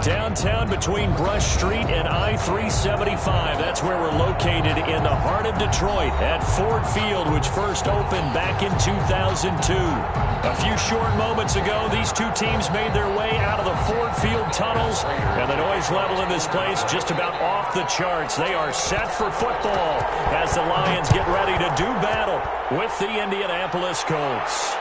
Downtown between Brush Street and I-375. That's where we're located in the heart of Detroit at Ford Field, which first opened back in 2002. A few short moments ago, these two teams made their way out of the Ford Field tunnels, and the noise level in this place just about off the charts. They are set for football as the Lions get ready to do battle with the Indianapolis Colts.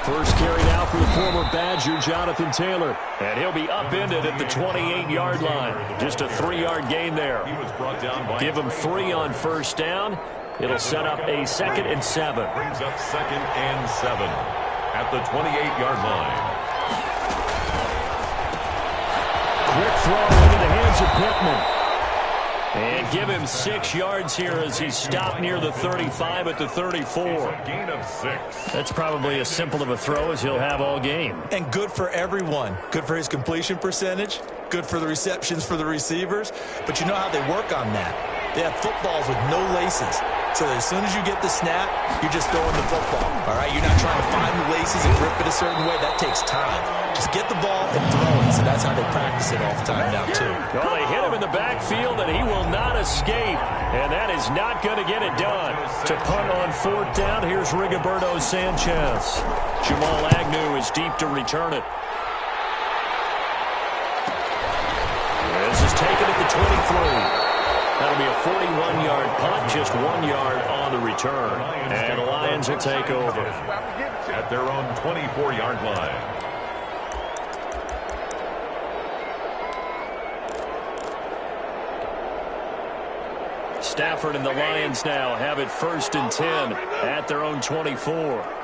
First carry now for the former Badger, Jonathan Taylor. And he'll be upended at the 28-yard line. Just a 3-yard gain there. Give him 3 on first down. It'll set up a 2nd and 7. Brings up 2nd and 7 at the 28-yard line. Quick throw into the hands of Pittman. And give him 6 yards here as he's stopped near the 35 at the 34. Gain of 6. That's probably as simple of a throw as he'll have all game. And good for everyone. Good for his completion percentage. Good for the receptions for the receivers. But you know how they work on that. They have footballs with no laces. So that as soon as you get the snap, you're just throwing the football. All right? You're not trying to find the laces and grip it a certain way. That takes time. Just get the ball and throw it. So that's how they practice it all the time now, too. Well, they hit him in the backfield, and he will not escape. And that is not going to get it done. To punt on 4th down, here's Rigoberto Sanchez. Jamal Agnew is deep to return it. This is taken at the 23. That'll be a 41-yard punt, just 1 yard on the return. And the Lions will take over at their own 24-yard line. Stafford and the Lions now have it 1st and 10 at their own 24.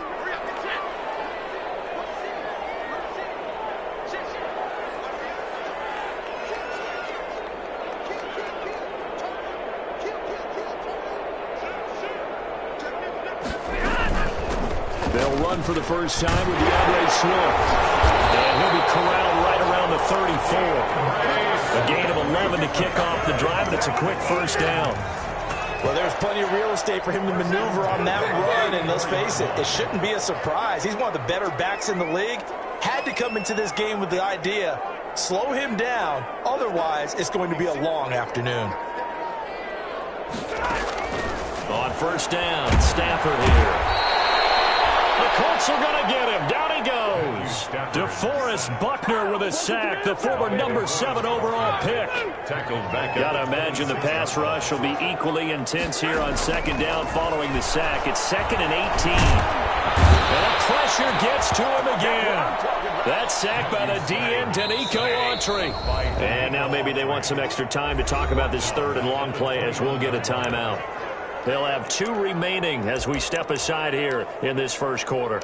They'll run for the first time with DeAndre Swift. And he'll be corralled right around the 34. A gain of 11 to kick off the drive, and it's a quick first down. Well, there's plenty of real estate for him to maneuver on that run, and let's face it, it shouldn't be a surprise. He's one of the better backs in the league. Had to come into this game with the idea, slow him down, otherwise it's going to be a long afternoon. On first down, Stafford here. The Colts are going to get him. Down he goes. DeForest Buckner with a sack, the former number 7 overall pick. Got to imagine the pass rush will be equally intense here on 2nd down following the sack. It's 2nd and 18. And the pressure gets to him again. That sack by the DN, Danico Autry. And now maybe they want some extra time to talk about this 3rd and long play as we'll get a timeout. They'll have 2 remaining as we step aside here in this first quarter.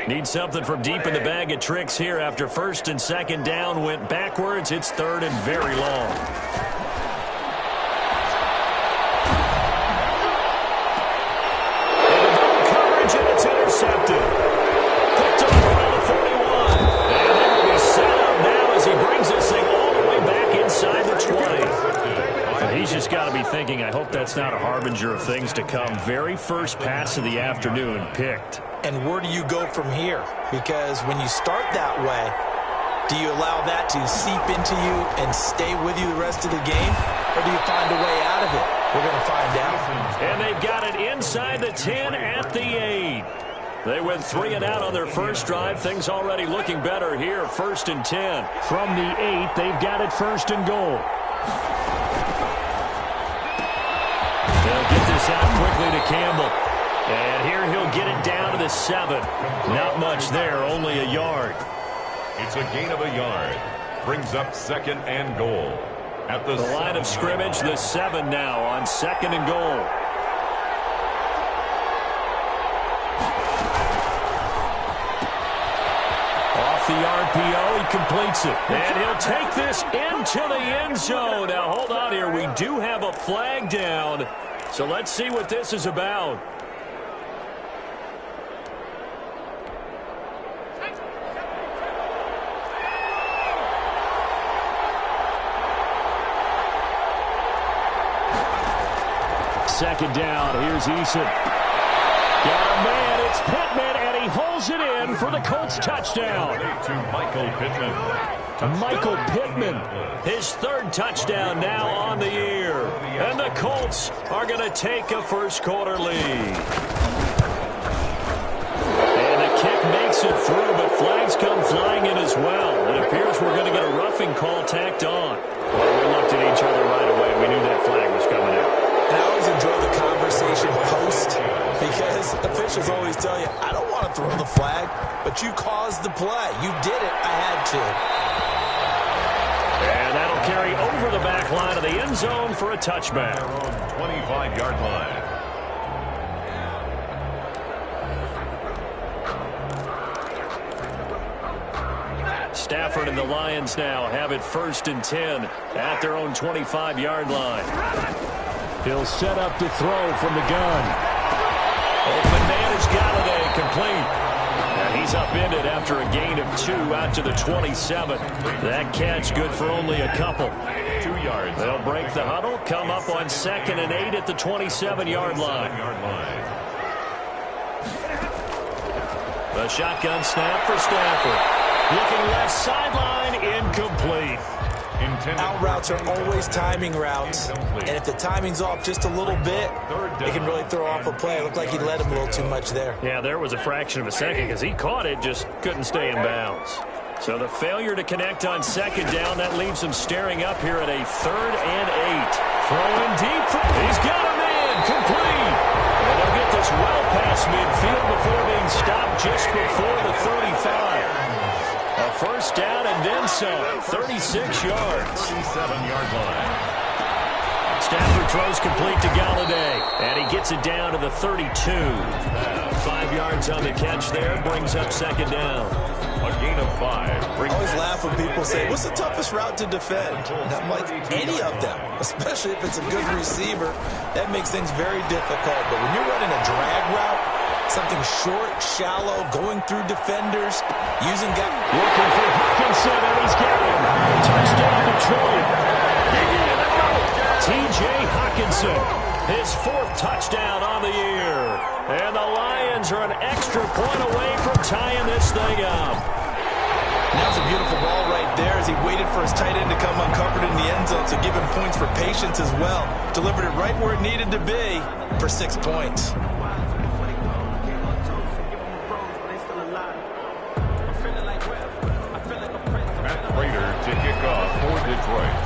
Need something from deep in the bag of tricks here after 1st and 2nd down went backwards. It's 3rd and very long. Intercepted. Picked up around the 41. And they will be set up now as he brings this thing all the way back inside the 20. And he's just got to be thinking, I hope that's not a harbinger of things to come. Very first pass of the afternoon picked. And where do you go from here? Because when you start that way, do you allow that to seep into you and stay with you the rest of the game? Or do you find a way out of it? We're going to find out. And they've got it inside the 10 at the 8. They went 3 and out on their first drive. Things already looking better here. 1st and 10. From the 8, they've got it 1st and goal. They'll get this out quickly to Campbell. And here he'll get it down to the 7. Not much there, only a yard. It's a gain of a yard. Brings up 2nd and goal. At the line of scrimmage, the 7 now on 2nd and goal. Off the RPO, he completes it. And he'll take this into the end zone. Now, hold on here. We do have a flag down. So let's see what this is about. Second down, here's Eason. Got a man, it's Pittman, and he holds it in for the Colts touchdown. To Michael Pittman. Michael Pittman, his 3rd touchdown now on the year. And the Colts are going to take a first-quarter lead. And the kick makes it through, but flags come flying in as well. It appears we're going to get a roughing call tacked on. Well, we looked at each other right away. We knew that flag was coming out. And I always enjoy the conversation post because officials always tell you, I don't want to throw the flag, but you caused the play. You did it. I had to. And that'll carry over the back line of the end zone for a touchback. 25-yard line. Stafford and the Lions now have it 1st and 10 at their own 25-yard line. He'll set up to throw from the gun. Open man is Galladay, complete. And he's upended after a gain of 2 out to the 27. That catch good for only a couple. 2 yards. They'll break the huddle, come up on 2nd and 8 at the 27-yard line. The shotgun snap for Stafford. Looking left sideline, incomplete. Out routes are always timing routes, and if the timing's off just a little bit, it can really throw off a play. It looked like he led him a little too much there. Yeah, there was a fraction of a second because he caught it, just couldn't stay in bounds. So the failure to connect on 2nd down, that leaves him staring up here at a 3rd and 8. Throwing deep, he's got a man, complete. And they'll get this well past midfield before being stopped just before the 35. A first down and then some, 36 yards. 37-yard line. Stafford throws complete to Galladay, and he gets it down to the 32. 5 yards on the catch there, brings up 2nd down. A gain of 5. I always laugh when people say, what's the toughest route to defend? And I'm like, any of them, especially if it's a good receiver. That makes things very difficult. But when you're running a drag route, something short, shallow, going through defenders, using guys. Looking for Hawkinson, and he's got him. Touchdown Detroit. T.J. Hawkinson, his 4th touchdown on the year. And the Lions are an extra point away from tying this thing up. That's a beautiful ball right there as he waited for his tight end to come uncovered in the end zone, so give him points for patience as well. Delivered it right where it needed to be for 6 points. To kick off for Detroit.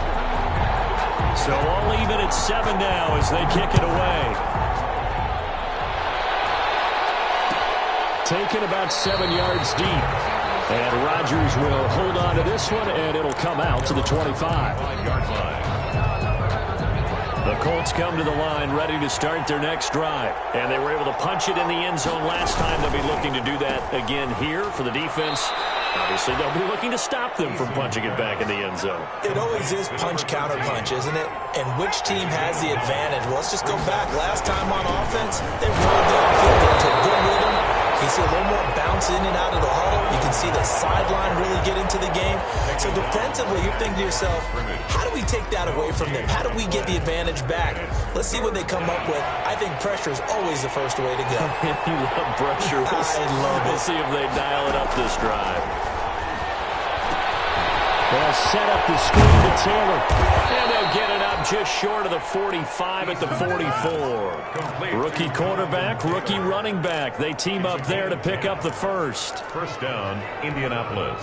So all even at 7 now as they kick it away. Taken about 7 yards deep. And Rodgers will hold on to this one, and it'll come out to the 25. 5-yard line. The Colts come to the line ready to start their next drive. And they were able to punch it in the end zone last time. They'll be looking to do that again here for the defense. Obviously, they'll be looking to stop them from punching it back in the end zone. It always is punch-counter-punch, isn't it? And which team has the advantage? Well, let's just go back. Last time on offense, they rolled downfield into a good rhythm. You see a little more bounce in and out of the huddle. You can see the sideline really get into the game. So defensively, you're thinking to yourself, how do we take that away from them? How do we get the advantage back? Let's see what they come up with. I think pressure is always the first way to go. You love pressure. I love it. We'll see if they dial it up this drive. They'll set up the screen to Taylor. And they'll get it up just short of the 45 at the 44. Rookie quarterback, rookie running back. They team up there to pick up the first. First down, Indianapolis.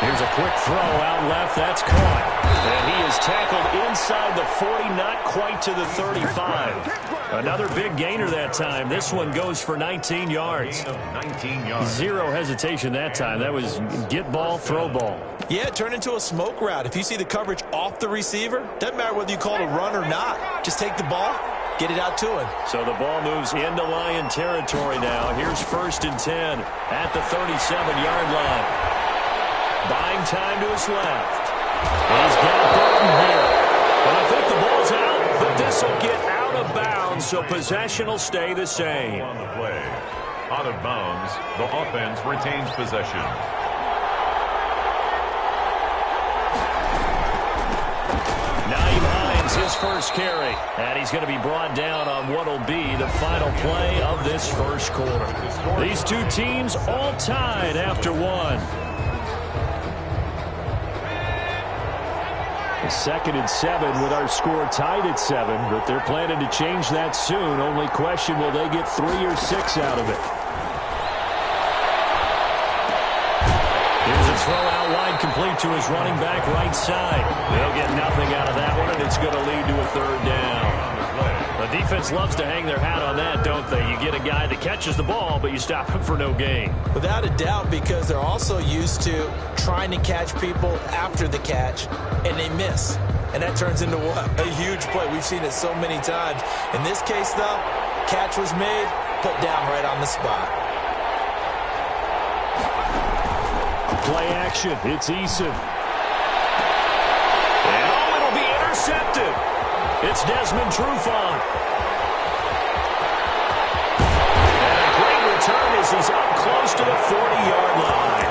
Here's a quick throw out left. That's caught. And he is tackled inside the 40, not quite to the 35. Another big gainer that time. This one goes for 19 yards. 19 yards. Zero hesitation that time. That was get ball, throw ball. Yeah, it turned into a smoke route. If you see the coverage off the receiver, doesn't matter whether you call it a run or not. Just take the ball, get it out to him. So the ball moves into Lion territory now. Here's 1st and 10 at the 37-yard line. Buying time to his left. He's got Burton here. And I think the ball's out, but this will get out of bounds, so possession will stay the same. On the play. Out of bounds, the offense retains possession. His first carry, and he's going to be brought down on what will be the final play of this first quarter. These two teams all tied after one. The 2nd and 7 with our score tied at 7, but they're planning to change that soon. Only question, will they get 3 or 6 out of it? Here's a throw out wide, complete to his running back right side. They'll get nothing out of that one, and it's going to lead to a 3rd down. The defense loves to hang their hat on that, don't they? You get a guy that catches the ball, but you stop him for no gain. Without a doubt, because they're also used to trying to catch people after the catch, and they miss. And that turns into what? A huge play. We've seen it so many times. In this case, though, catch was made, put down right on the spot. Play action. It's Eason. And it'll be intercepted. It's Desmond Trufant. And a great return as he's up close to the 40-yard line.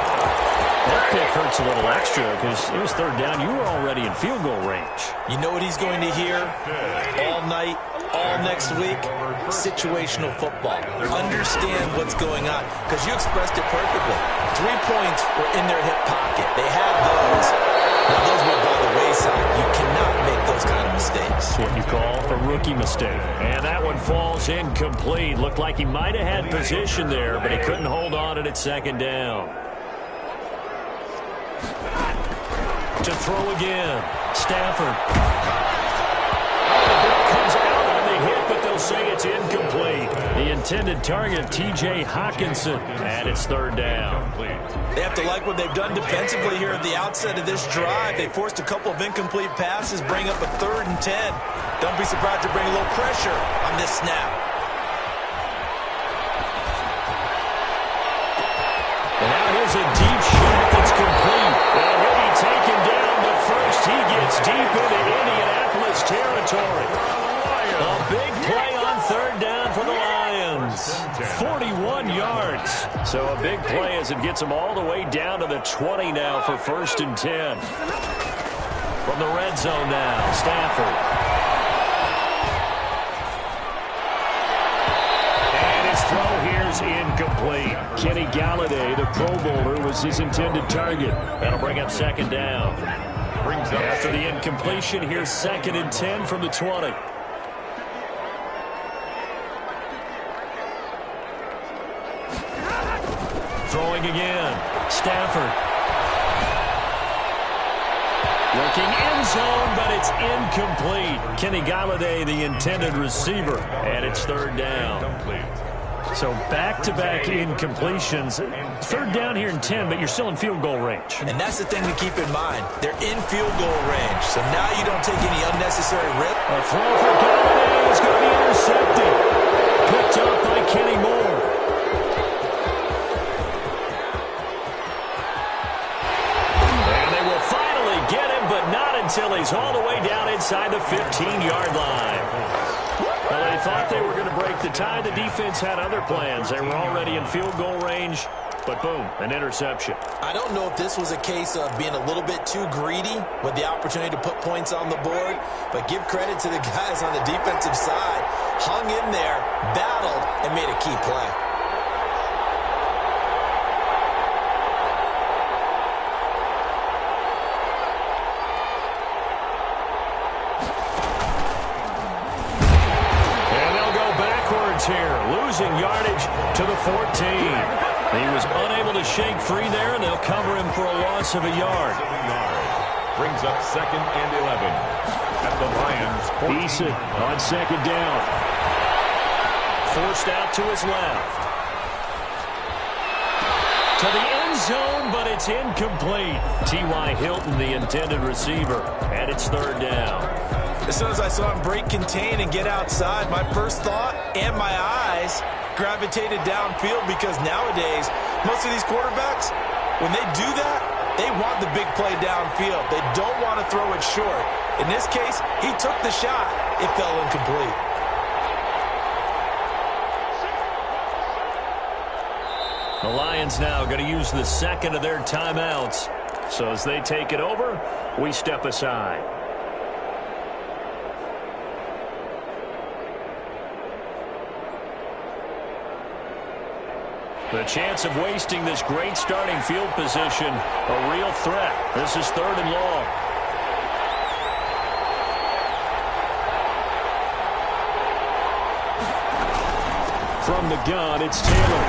That pick hurts a little extra because it was 3rd down. You were already in field goal range. You know what he's going to hear all night, all next week? Situational football. Understand what's going on, because you expressed it perfectly. 3 points were in their hip pocket. They had those. Now those were by the wayside. You cannot make those kind of mistakes. What you call a rookie mistake. And that one falls incomplete. Looked like he might have had position there, but he couldn't hold on it at 2nd down. To throw again. Stafford. The ball comes out on the hit, but they'll say it's incomplete. The intended target, T.J. Hawkinson, and it's 3rd down. They have to like what they've done defensively here at the outset of this drive. They forced a couple of incomplete passes, bring up a 3rd and 10. Don't be surprised to bring a little pressure on this snap. And now here's a deep shot that's complete. And he'll be taken down, but first he gets deep into Indianapolis territory. A big play on 3rd down for the Lions. 41 yards. So a big play as it gets them all the way down to the 20 now for 1st and 10. From the red zone now, Stafford. And his throw here's incomplete. Kenny Galladay, the Pro Bowler, was his intended target. That'll bring up 2nd down. After the incompletion, here's 2nd and 10 from the 20. Throwing again. Stafford. Looking end zone, but it's incomplete. Kenny Galladay, the intended receiver, and it's 3rd down. So back-to-back incompletions. 3rd down here in 10, but you're still in field goal range. And that's the thing to keep in mind. They're in field goal range, so now you don't take any unnecessary rip. A throw for Galladay is going to be intercepted. Picked up by Kenny Moore. Until he's all the way down inside the 15-yard line. Well, they thought they were going to break the tie. The defense had other plans. They were already in field goal range, but boom, an interception. I don't know if this was a case of being a little bit too greedy with the opportunity to put points on the board, but give credit to the guys on the defensive side. Hung in there, battled, and made a key play. Here, losing yardage to the 14. He was unable to shake free there, and they'll cover him for a loss of a yard. Brings up 2nd and 11 at the Lions. Eason on 2nd down. Forced out to his left. To the end zone, but it's incomplete. T.Y. Hilton, the intended receiver, and it's 3rd down. As soon as I saw him break, contain, and get outside, my first thought and my eyes gravitated downfield, because nowadays, most of these quarterbacks, when they do that, they want the big play downfield. They don't want to throw it short. In this case, he took the shot. It fell incomplete. The Lions now going to use the 2nd of their timeouts. So as they take it over, we step aside. The chance of wasting this great starting field position, a real threat. This is 3rd and long. From the gun, it's Taylor.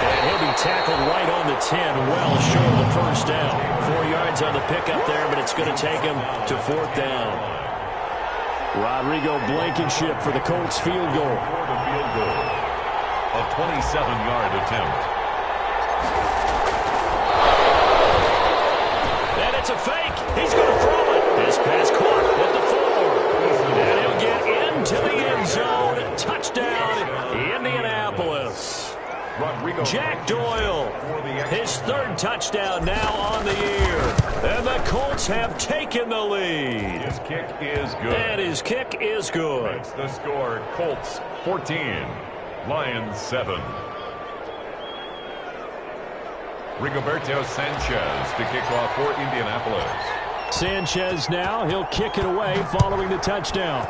And he'll be tackled right on the 10, well short of the 1st down. 4 yards on the pickup there, but it's going to take him to 4th down. Rodrigo Blankenship for the Colts field goal. A 27-yard attempt. And it's a fake. He's going to throw it. His pass caught at the 4. And he'll get into the end zone. Touchdown, Indianapolis. Jack Doyle, his 3rd touchdown now on the year. And the Colts have taken the lead. His kick is good. And his kick is good. Makes the score Colts 14, Lions 7. Rigoberto Sanchez to kick off for Indianapolis. Sanchez now, he'll kick it away following the touchdown.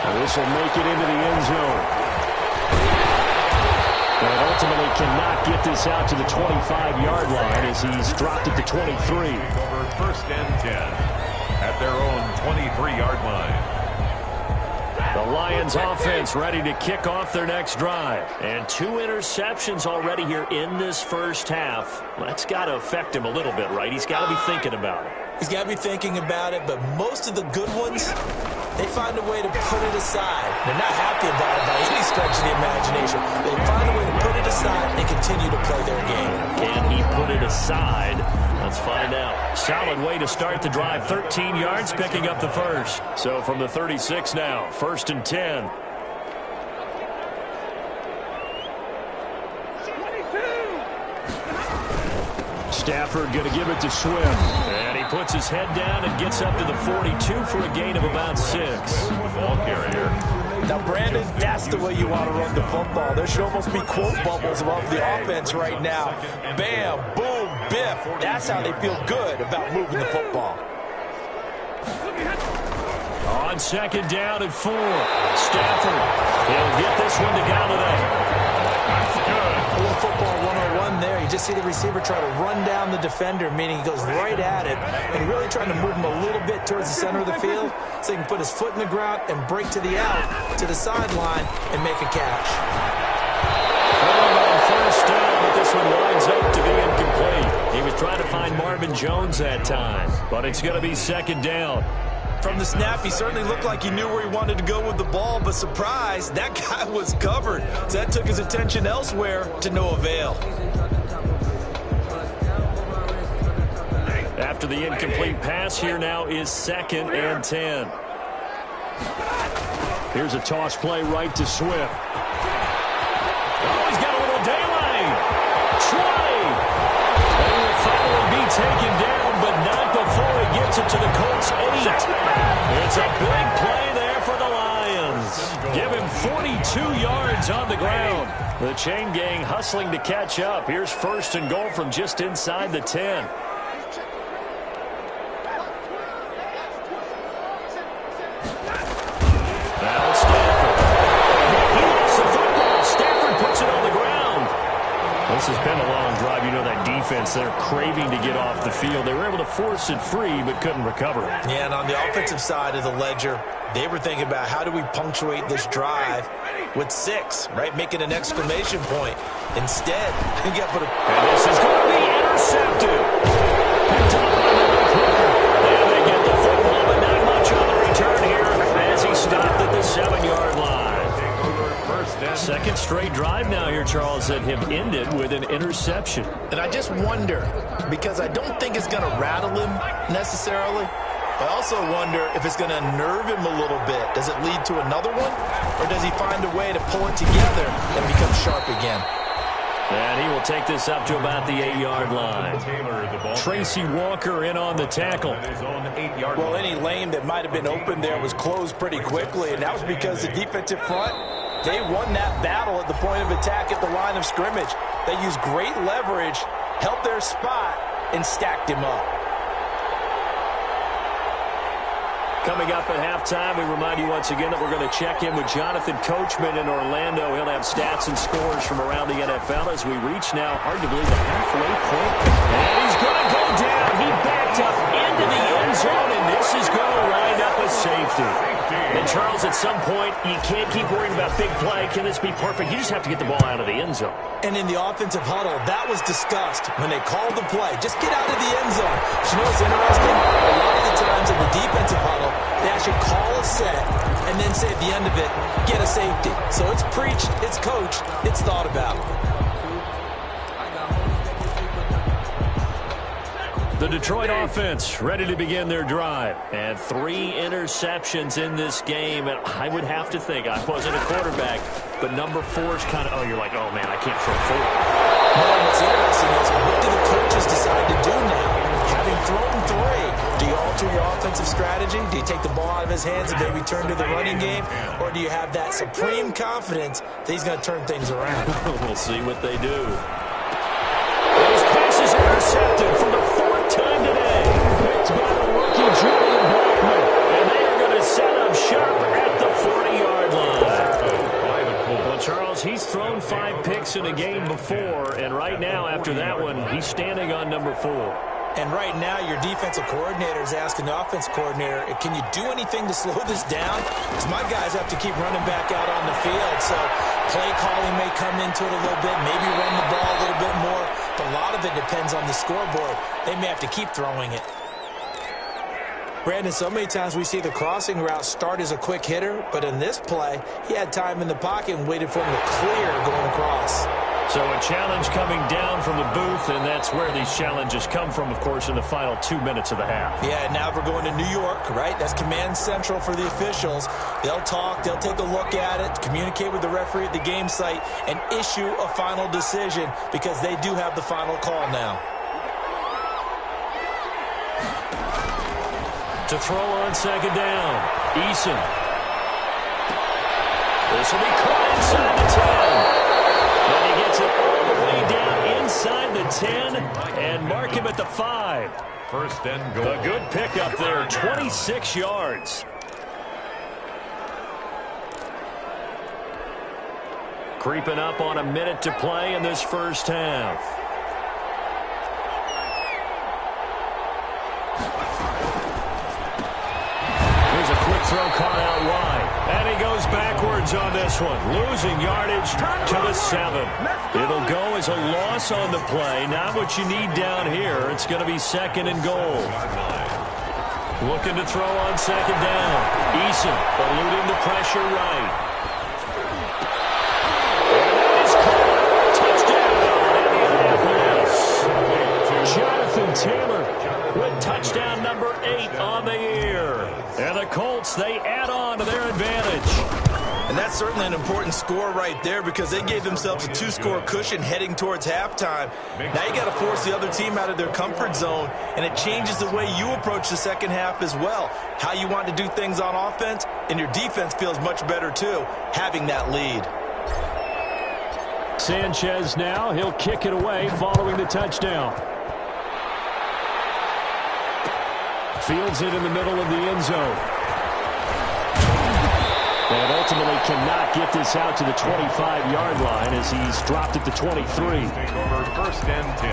And this will make it into the end zone. But ultimately cannot get this out to the 25-yard line as he's dropped it to 23. Over 1st and 10 at their own 23-yard line. The Lions offense ready to kick off their next drive. And 2 interceptions already here in this first half. That's got to affect him a little bit, right? He's got to be thinking about it. He's got to be thinking about it, but most of the good ones, they find a way to put it aside. They're not happy about it by any stretch of the imagination. They find a way to put it aside and continue to play their game. Can he put it aside? Let's find out. Solid way to start the drive. 13 yards, picking up the 1st. So from the 36 now, 1st and 10. Stafford going to give it to Swift. And he puts his head down and gets up to the 42 for a gain of about 6. Ball carrier. Now, Brandon, that's the way you want to run the football. There should almost be quote bubbles above the offense right now. Bam, boom, biff. That's how they feel good about moving the football. On 2nd down and 4. Stafford, he'll get this one to Galladay. That's good. A little football 101 there. You just see the receiver try to run down the defender, meaning he goes right at it, and really trying to move him a little bit towards the center of the field so he can put his foot in the ground and break to the out, to the sideline, and make a catch. On 1st down, but this one winds up to be incomplete. He was trying to find Marvin Jones that time, but it's going to be 2nd down. From the snap, he certainly looked like he knew where he wanted to go with the ball, but surprise, that guy was covered. So that took his attention elsewhere to no avail. After the incomplete pass, here now is 2nd and 10. Here's a toss play right to Swift. Oh, he's got a little daylight. 20. They will finally be taken down, but not before he gets it to the Colts 8. It's a big play there for the Lions. Give him 42 yards on the ground. The chain gang hustling to catch up. Here's 1st and goal from just inside the 10. Now it's Stafford. He lost the football. Stafford puts it on the ground. This has been a long drive. You know that defense, they're craving to get off the field. They were able to force it free, but couldn't recover. Yeah, and on the offensive side of the ledger, they were thinking about how do we punctuate this drive with 6, right? Making an exclamation point. Instead, he got put a... And this is going to be intercepted. Picked up by Mike Hooker. And they get the football, but not much on the return here as he stopped at the 7-yard line. Second straight drive now here, Charles, that have ended with an interception. And I just wonder, because I don't think it's going to rattle him necessarily. I also wonder if it's going to nerve him a little bit. Does it lead to another one? Or does he find a way to pull it together and become sharp again? And he will take this up to about the 8-yard line. Tracy Walker in on the tackle. Well, any lane that might have been open there was closed pretty quickly, and that was because the defensive front, they won that battle at the point of attack at the line of scrimmage. They used great leverage, held their spot, and stacked him up. Coming up at halftime, we remind you once again that we're going to check in with Jonathan Coachman in Orlando. He'll have stats and scores from around the NFL as we reach now, hard to believe, the halfway point. And he's going to go down. He backed up into the end zone, and this is going to wind up a safety. And, Charles, at some point, you can't keep worrying about big play. Can this be perfect? You just have to get the ball out of the end zone. And in the offensive huddle, that was discussed when they called the play. Just get out of the end zone. But you know what's interesting? A lot of the times in the defensive huddle, they actually call a set and then say at the end of it, get a safety. So it's preached, it's coached, it's thought about. The Detroit offense ready to begin their drive. And 3 interceptions in this game. And I would have to think, I wasn't a quarterback, but number 4 is kind of, oh, you're like, oh, man, I can't throw 4. No, what's interesting is, what do the coaches decide to do now? Having thrown 3, do you alter your offensive strategy? Do you take the ball out of his hands and maybe turn to the running game? Or do you have that supreme confidence that he's going to turn things around? We'll see what they do. His pass is intercepted for the 4th time today. Picked by the rookie Julian Blackman. And they are going to set up shop at the 40-yard line. Well, Charles, he's thrown 5 picks in a game before, and right now, after that one, he's standing on number 4. And right now, your defensive coordinator is asking the offense coordinator, can you do anything to slow this down? Because my guys have to keep running back out on the field. So play calling may come into it a little bit, maybe run the ball a little bit more. But a lot of it depends on the scoreboard. They may have to keep throwing it. Brandon, so many times we see the crossing route start as a quick hitter, but in this play, he had time in the pocket and waited for him to clear going across. So a challenge coming down from the booth, and that's where these challenges come from, of course, in the final 2 minutes of the half. Yeah, now we're going to New York, right? That's command central for the officials. They'll talk, they'll take a look at it, communicate with the referee at the game site, and issue a final decision because they do have the final call now. To throw on 2nd down, Eason. This will be caught inside the 10. And he gets it all the way down inside the 10 and mark him at the 5. 1st and goal. A good pickup there, 26 yards. Creeping up on a minute to play in this first half. Here's a quick throw caught out wide. And he goes backwards on this one, losing yardage to the 7. It'll go as a loss on the play. Not what you need down here. It's going to be 2nd and goal. Looking to throw on 2nd down. Eason eluding the pressure right. And that is caught. Touchdown, Indianapolis. Jonathan Taylor with touchdown number 8 on the year. And the Colts, they add on to their advantage. And that's certainly an important score right there because they gave themselves a 2-score cushion heading towards halftime. Now you got to force the other team out of their comfort zone, and it changes the way you approach the second half as well. How you want to do things on offense, and your defense feels much better too, having that lead. Sanchez now, he'll kick it away following the touchdown. Fields it in the middle of the end zone. And ultimately cannot get this out to the 25-yard line as he's dropped at the 23. Take over 1st and 10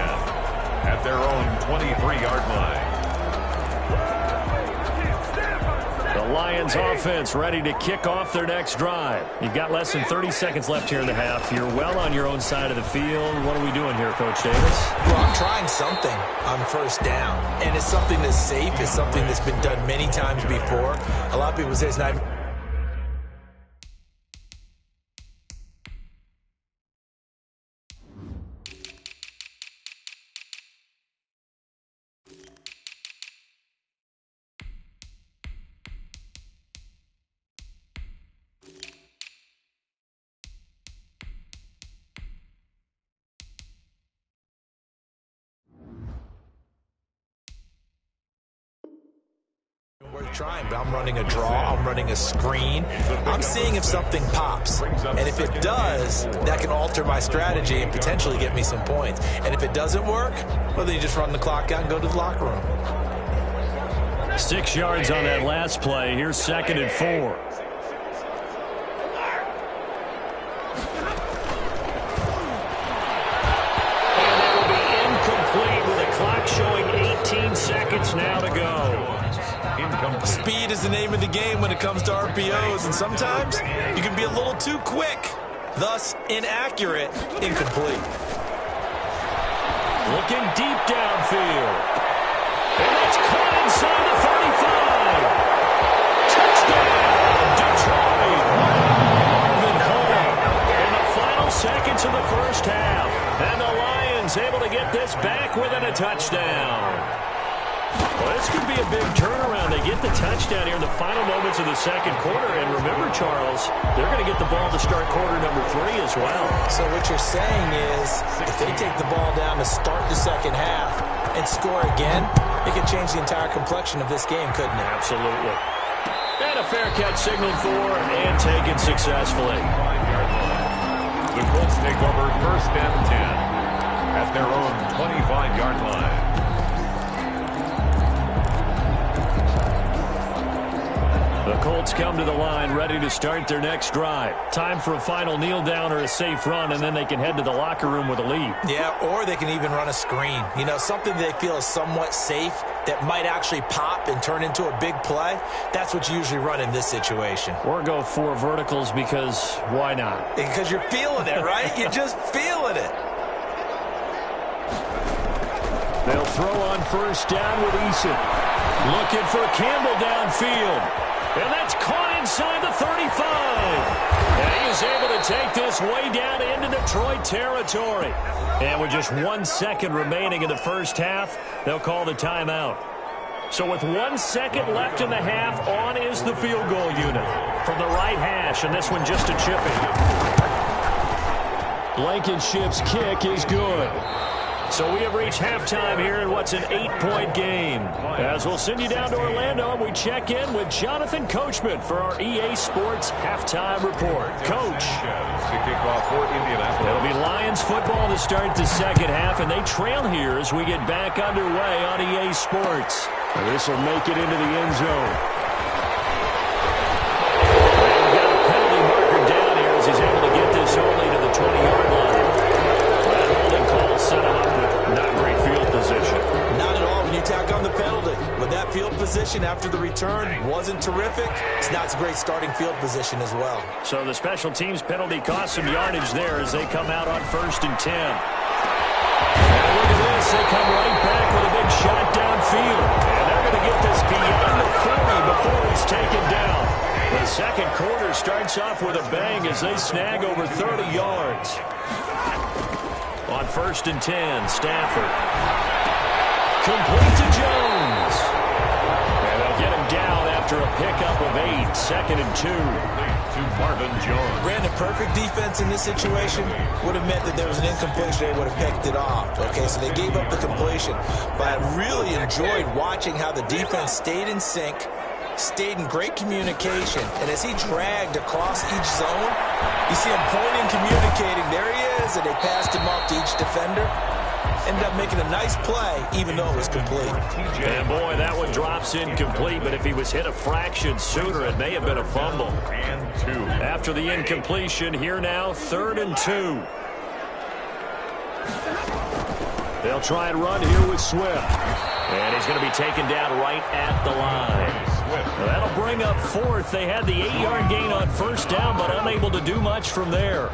at their own 23-yard line. The Lions offense ready to kick off their next drive. You've got less than 30 seconds left here in the half. You're well on your own side of the field. What are we doing here, Coach Davis? Well, I'm trying something on first down, and it's something that's safe. It's something that's been done many times before. A lot of people say it's not. Worth trying, but I'm running a draw, I'm running a screen. I'm seeing if something pops, and if it does, that can alter my strategy and potentially get me some points. And if it doesn't work, well, then you just run the clock out and go to the locker room. 6 yards on that last play. Here's 2nd and 4. And that will be incomplete with the clock showing 18 seconds now to go. Speed is the name of the game when it comes to RPOs, and sometimes you can be a little too quick, thus inaccurate, incomplete. Looking deep downfield. And it's caught inside the 35. Touchdown, Detroit. Marvin Hall in the final seconds of the first half. And the Lions able to get this back within a touchdown. Well, this could be a big turnaround. They get the touchdown here in the final moments of the second quarter. And remember, Charles, they're going to get the ball to start quarter number 3 as well. So what you're saying is if they take the ball down to start the second half and score again, it could change the entire complexion of this game, couldn't it? Absolutely. And a fair catch signaled for and taken successfully. The Colts take over 1st and 10 at their own 25-yard line. The Colts come to the line ready to start their next drive. Time for a final kneel down or a safe run, and then they can head to the locker room with a lead. Yeah, or they can even run a screen. You know, something they feel is somewhat safe that might actually pop and turn into a big play. That's what you usually run in this situation. Or go 4 verticals because why not? Because you're feeling it, right? You're just feeling it. They'll throw on first down with Eason. Looking for Campbell downfield. And that's caught inside the 35. And he is able to take this way down into Detroit territory. And with just 1 second remaining in the first half, they'll call the timeout. So with 1 second left in the half, on is the field goal unit from the right hash, and this one just a chipping. Blankenship's kick is good. So we have reached halftime here in what's an 8-point game. As we'll send you down to Orlando, we check in with Jonathan Coachman for our EA Sports Halftime Report. Coach. It'll be Lions football to start the second half, and they trail here as we get back underway on EA Sports. This will make it into the end zone. We've got a penalty marker down here as he's able to get this only to the 20-yard line. That holding call set him up with not great field position. Not at all when you tack on the penalty. But that field position after the return wasn't terrific. It's not a great starting field position as well. So the special teams penalty cost some yardage there as they come out on 1st and 10. And look at this. They come right back with a big shot downfield. And they're going to get this beyond the 40 before he's taken down. The second quarter starts off with a bang as they snag over 30 yards. On 1st and 10, Stafford. Complete to Jones. And they'll get him down after a pickup of 8. 2nd and 2. To Marvin Jones. Ran a perfect defense in this situation. Would have meant that there was an incompletion. They would have picked it off. Okay, so they gave up the completion. But I really enjoyed watching how the defense stayed in sync, stayed in great communication. And as he dragged across each zone, you see him pointing, communicating. There he is, and they passed him off to each defender. Ended up making a nice play, even though it was complete. And boy, that one drops incomplete, but if he was hit a fraction sooner, it may have been a fumble. And 2. After the incompletion, here now, 3rd and 2. They'll try and run here with Swift. And he's going to be taken down right at the line. That'll bring up fourth. They had the 8-yard gain on first down, but unable to do much from there.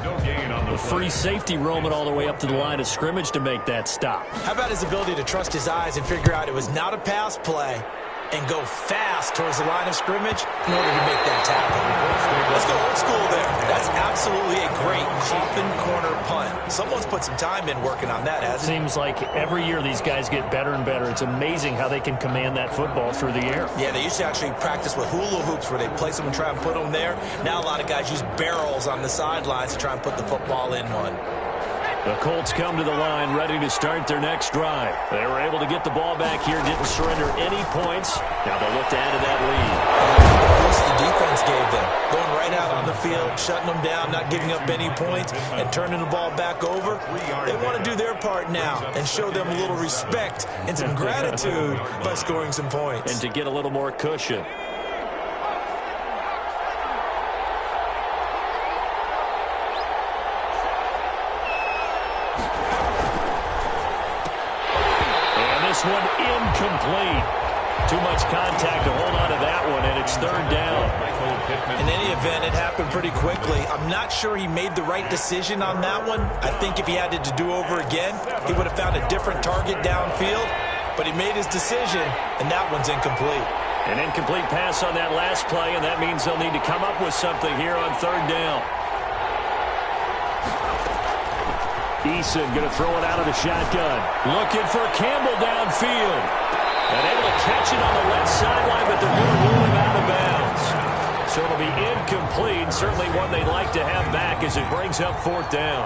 The free safety roaming all the way up to the line of scrimmage to make that stop. How about his ability to trust his eyes and figure out it was not a pass play and go fast towards the line of scrimmage in order to make that tackle? Let's go old school there. That's absolutely a great coffin corner punt. Someone's put some time in working on that, hasn't it? Seems like every year these guys get better and better. It's amazing how they can command that football through the air. Yeah, they used to actually practice with hula hoops where they place them and try and put them there. Now a lot of guys use barrels on the sidelines to try and put the football in one. The Colts come to the line ready to start their next drive. They were able to get the ball back here, didn't surrender any points. Now they'll look to add to that lead. The defense gave them. Going right out on the field, shutting them down, not giving up any points, and turning the ball back over. They want to do their part now and show them a little respect and some gratitude by scoring some points. And to get a little more cushion. This one incomplete. Too much contact to hold on to that one, and it's third down. In any event, it happened pretty quickly. I'm not sure he made the right decision on that one. I think if he had to do over again, he would have found a different target downfield. But he made his decision, and that one's incomplete. An incomplete pass on that last play, and that means they'll need to come up with something here on third down. Eason going to throw it out of the shotgun. Looking for Campbell downfield. And able to catch it on the left sideline, but they're going to rule him out of bounds. So it'll be incomplete. Certainly one they'd like to have back as it brings up fourth down.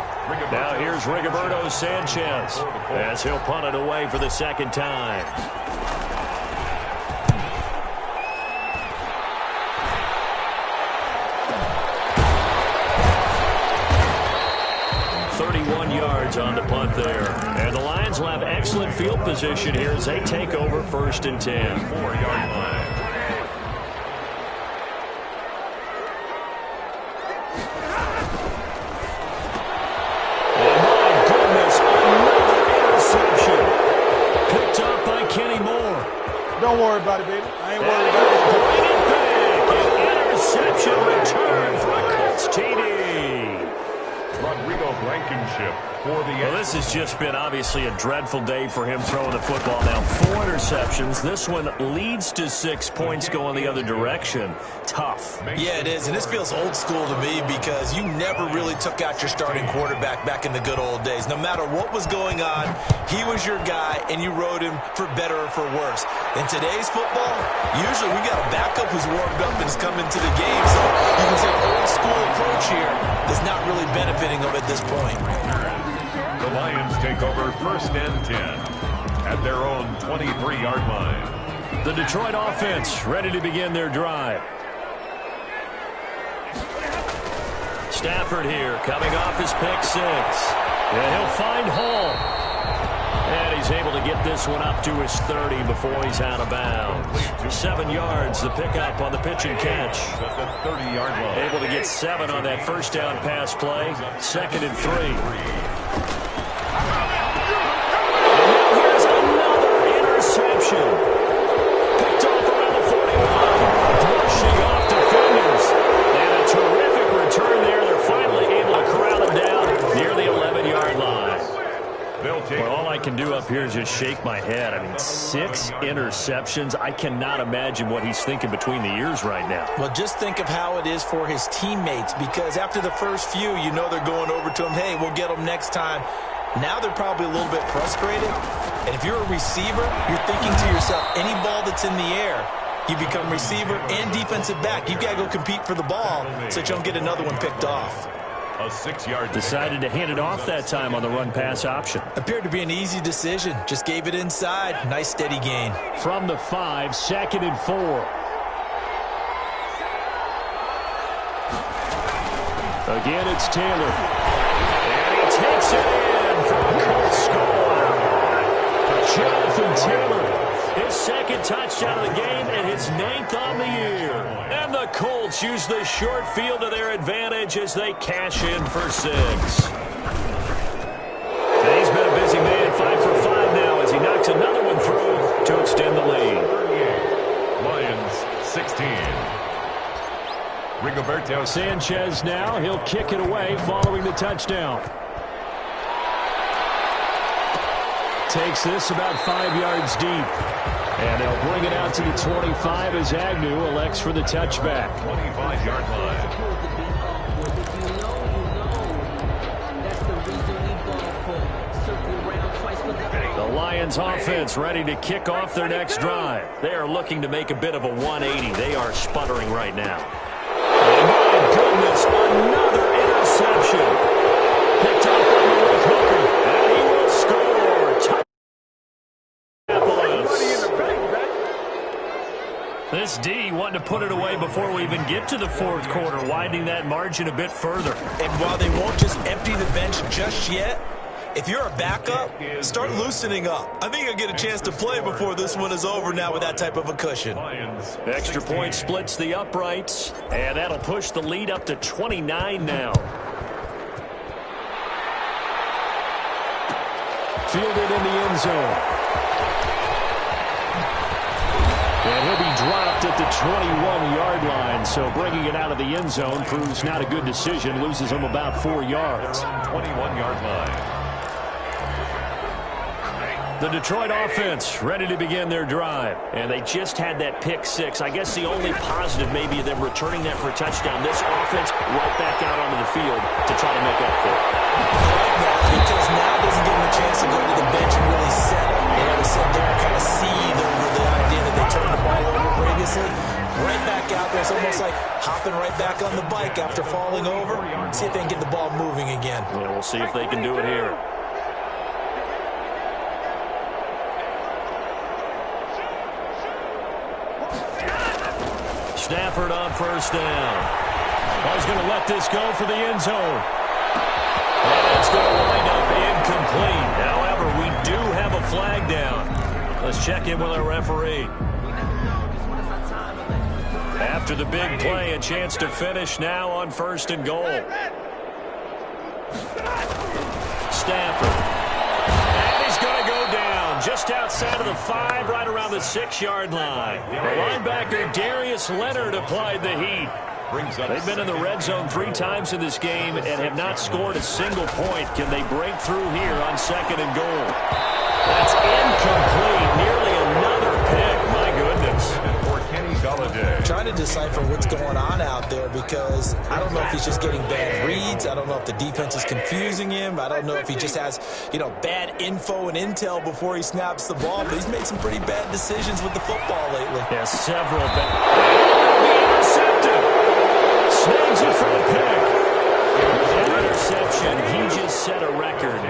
Now here's Rigoberto Sanchez as he'll punt it away for the second time. On the punt there. And the Lions will have excellent field position here as they take over first and 10. 4-yard line. Oh, my goodness. Another interception. Picked up by Kenny Moore. Don't worry about it, baby. I ain't worried about it. An interception return for a Colts TD. Rodrigo Blankenship. Well, this has just been obviously a dreadful day for him throwing the football. Now, 4 interceptions. This one leads to 6 points going the other direction. Tough. Yeah, it is, and this feels old school to me because you never really took out your starting quarterback back in the good old days. No matter what was going on, he was your guy, and you rode him for better or for worse. In today's football, usually we got a backup who's warmed up and is coming to the game, so you can say old school approach here is not really benefiting them at this point. The Lions take over first and 10 at their own 23-yard line. The Detroit offense ready to begin their drive. Stafford here coming off his pick 6. And he'll find Hall. And he's able to get this one up to his 30 before he's out of bounds. 7 yards, the pickup on the pitch and catch. At the 30-yard line. Able to get 7 on that first down pass play. 2nd and 3. And now here's another interception. Picked off around the 41. Brushing off defenders. And a terrific return there. They're finally able to corral him down near the 11-yard line. Well, all I can do up here is just shake my head. I mean, 6 interceptions. I cannot imagine what he's thinking between the ears right now. Well, just think of how it is for his teammates, because after the first few, you know they're going over to him, hey, we'll get them next time. Now they're probably a little bit frustrated. And if you're a receiver, you're thinking to yourself, any ball that's in the air, you become receiver and defensive back. You've got to go compete for the ball so that you don't get another one picked off. A 6-yard. Decided to hand it off that time on the run-pass option. Appeared to be an easy decision. Just gave it inside. Nice steady gain. From the 5, 2nd and 4. Again, it's Taylor. And he takes it in for a Colts score. Jonathan Taylor, his 2nd touchdown of the game and his 9th on the year. And the Colts use the short field to their advantage as they cash in for 6. And he's been a busy man, 5 for 5 now as he knocks another one through to Roberto Sanchez now. He'll kick it away following the touchdown. Takes this about 5 yards deep. And they'll bring it out to the 25 as Agnew elects for the touchback. 25-yard line. The Lions offense ready to kick off their next drive. They are looking to make a bit of a 180. They are sputtering right now. And my goodness, another interception. Picked up by Malik Hooker, and he will score. This D wanting to put it away before we even get to the fourth quarter, widening that margin a bit further. And while they won't just empty the bench just yet, if you're a backup, start loosening up. I think you'll get a chance to play before this one is over now with that type of a cushion. Extra point splits the uprights, and that'll push the lead up to 29 now. Fielded in the end zone. And he'll be dropped at the 21-yard line, so bringing it out of the end zone proves not a good decision. Loses him about 4 yards. 21-yard line. The Detroit offense ready to begin their drive. And they just had that pick six. I guess the only positive maybe of them returning that for a touchdown. This offense right back out onto the field to try to make up for it. Because now doesn't give them a chance to go to the bench and really settle. They had to sit there and kind of seethe over the idea that they turned the ball over previously. Right back out there. It's almost like hopping right back on the bike after falling over. See if they can get the ball moving again. Yeah, we'll see if they can do it here. Stafford on first down. He's going to let this go for the end zone. And it's going to wind up incomplete. However, we do have a flag down. Let's check in with our referee. After the big play, a chance to finish now on first and goal. Stafford. And he's going to go down just outside of the 5, right around the 6-yard line. The linebacker Darius Leonard applied the heat. They've been in the red zone 3 times in this game and have not scored a single point. Can they break through here on second and goal? That's incomplete. Nearly another pick. My goodness. Trying to decipher what's going on out there because I don't know if he's just getting bad reads. I don't know if the defense is confusing him. I don't know if he just has, bad info and intel before he snaps the ball. But he's made some pretty bad decisions with the football lately. Yeah, several bad. Intercepted. Snags it for the pick. That interception, he just set a record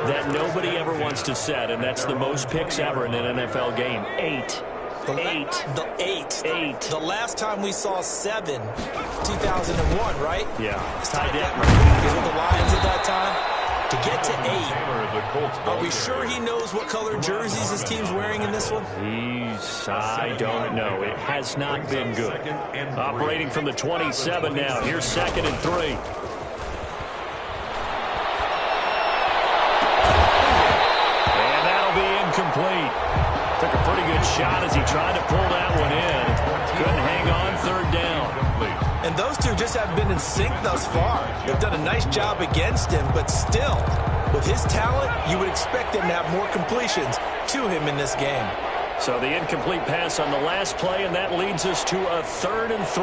that nobody ever wants to set, and that's the most picks ever in an NFL game. 8. The last time we saw 7, 2001, right? Yeah. Tied that record with the Lions at that time. To get to 8, are we sure he knows what color jerseys his team's wearing in this one? I don't know. It has not been good. Operating from the 27 now. Here's second and 3. And that'll be incomplete. Took a pretty good shot as he tried to pull that one in. Couldn't hang on, third down. And those two just haven't been in sync thus far. They've done a nice job against him, but still, with his talent, you would expect him to have more completions to him in this game. So the incomplete pass on the last play, and that leads us to a 3rd and 3.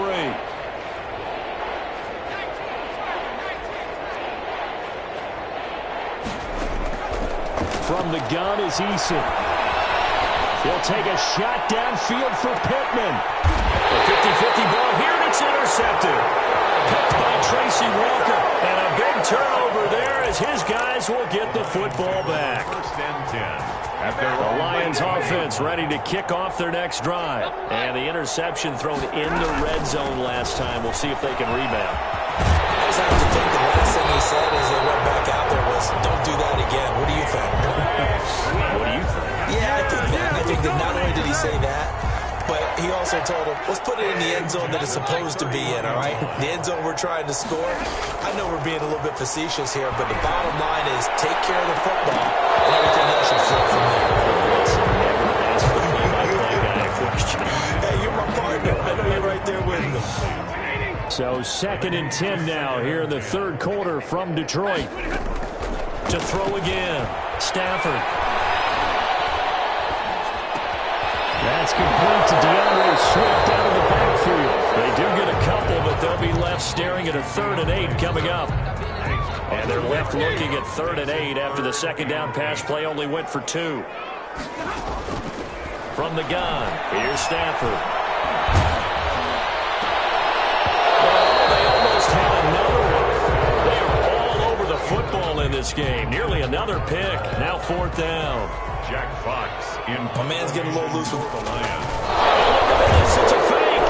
From the gun is Eason. He'll take a shot downfield for Pittman. A 50-50 ball here, and it's intercepted. Picked by Tracy Walker. And a big turnover there as his guys will get the football back. First and 10. The Lions offense ready to kick off their next drive. And the interception thrown in the red zone last time. We'll see if they can rebound. I just have to think the last thing he said as they went back out there was, don't do that again. What do you think? What do you think? Yeah, I think that not only did he say that, but he also told him, let's put it in the end zone that it's supposed to be in, all right? The end zone we're trying to score. I know we're being a little bit facetious here, but the bottom line is take care of the football, and everything else should flow from there. Never ask the play-by-play guy a question. Hey, you're my partner. I know you're right there with me. So 2nd and 10 now here in the third quarter from Detroit. To throw again. Stafford. That's complete to DeAndre Swift out of the backfield. They do get a couple, but they'll be left staring at a 3rd and 8 coming up. And they're left looking at 3rd and 8 after the second down pass play only went for 2. From the gun, here's Stafford. Oh, they almost had another one. They are all over the football in this game. Nearly another pick. Now 4th down. Jack Fox in. My man's getting a little loose with the Lions. Oh, look at this. It's a fake.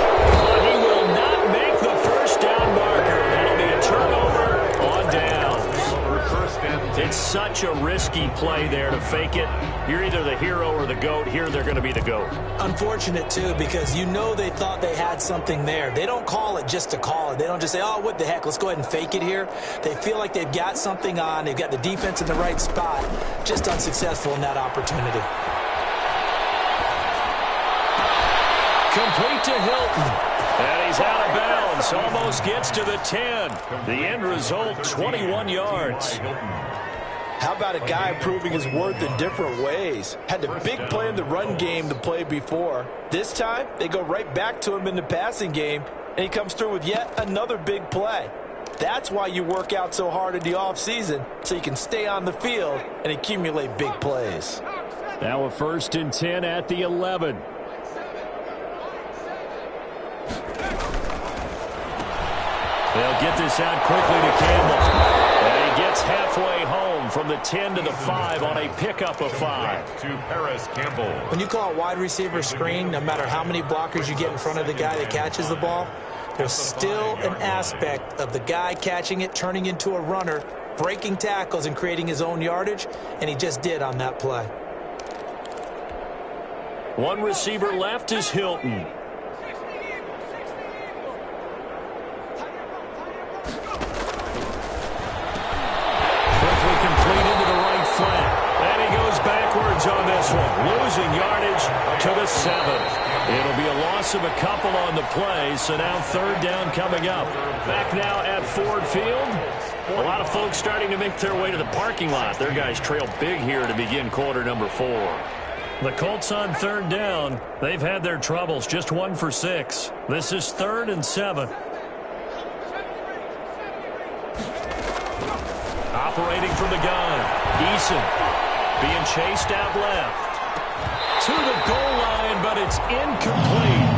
He will not make the first down marker. That'll be a turnover on downs. It's such a risky play there to fake it. You're either the hero or the GOAT. Here they're going to be the GOAT. Unfortunate, too, because you know they thought they had something there. They don't call it just to call it. They don't just say, oh, what the heck, let's go ahead and fake it here. They feel like they've got something on. They've got the defense in the right spot. Just unsuccessful in that opportunity. Complete to Hilton. And he's out of bounds. Almost gets to the 10. The end result, 21 yards. How about a guy proving his worth in different ways? Had the big play in the run game to play before. This time, they go right back to him in the passing game, and he comes through with yet another big play. That's why you work out so hard in the offseason, so you can stay on the field and accumulate big plays. Now a 1st and 10 at the 11. They'll get this out quickly to Campbell. And he gets halfway home from the 10 to the 5 on a pickup of 5. To Paris Campbell. When you call a wide receiver screen, no matter how many blockers you get in front of the guy that catches the ball, there's still an aspect of the guy catching it, turning into a runner, breaking tackles and creating his own yardage, and he just did on that play. One receiver left is Hilton. On this one, losing yardage to the 7. It'll be a loss of a couple on the play, so now 3rd down coming up. Back now at Ford Field. A lot of folks starting to make their way to the parking lot. Their guys trail big here to begin quarter number 4. The Colts on 3rd down. They've had their troubles, just 1 for 6. This is 3rd and 7. Operating from the gun, Eason. Being chased out left. To the goal line, but it's incomplete.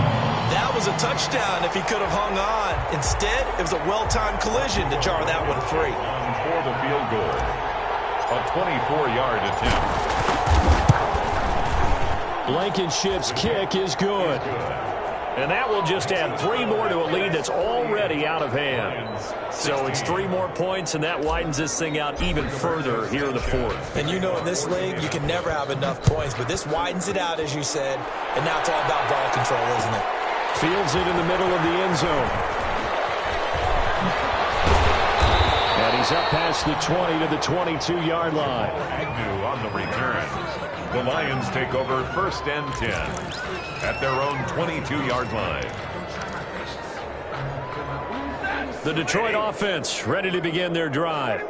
That was a touchdown if he could have hung on. Instead, it was a well-timed collision to jar that one free. For the field goal. A 24-yard attempt. Blankenship's kick is good. And that will just add 3 more to a lead that's already out of hand. So it's 3 more points, and that widens this thing out even further here in the 4th. And you know in this league, you can never have enough points, but this widens it out, as you said, and now it's all about ball control, isn't it? Fields it in the middle of the end zone. And he's up past the 20 to the 22-yard line. Agnew on the return. The Lions take over 1st and 10 at their own 22-yard line. The Detroit offense ready to begin their drive.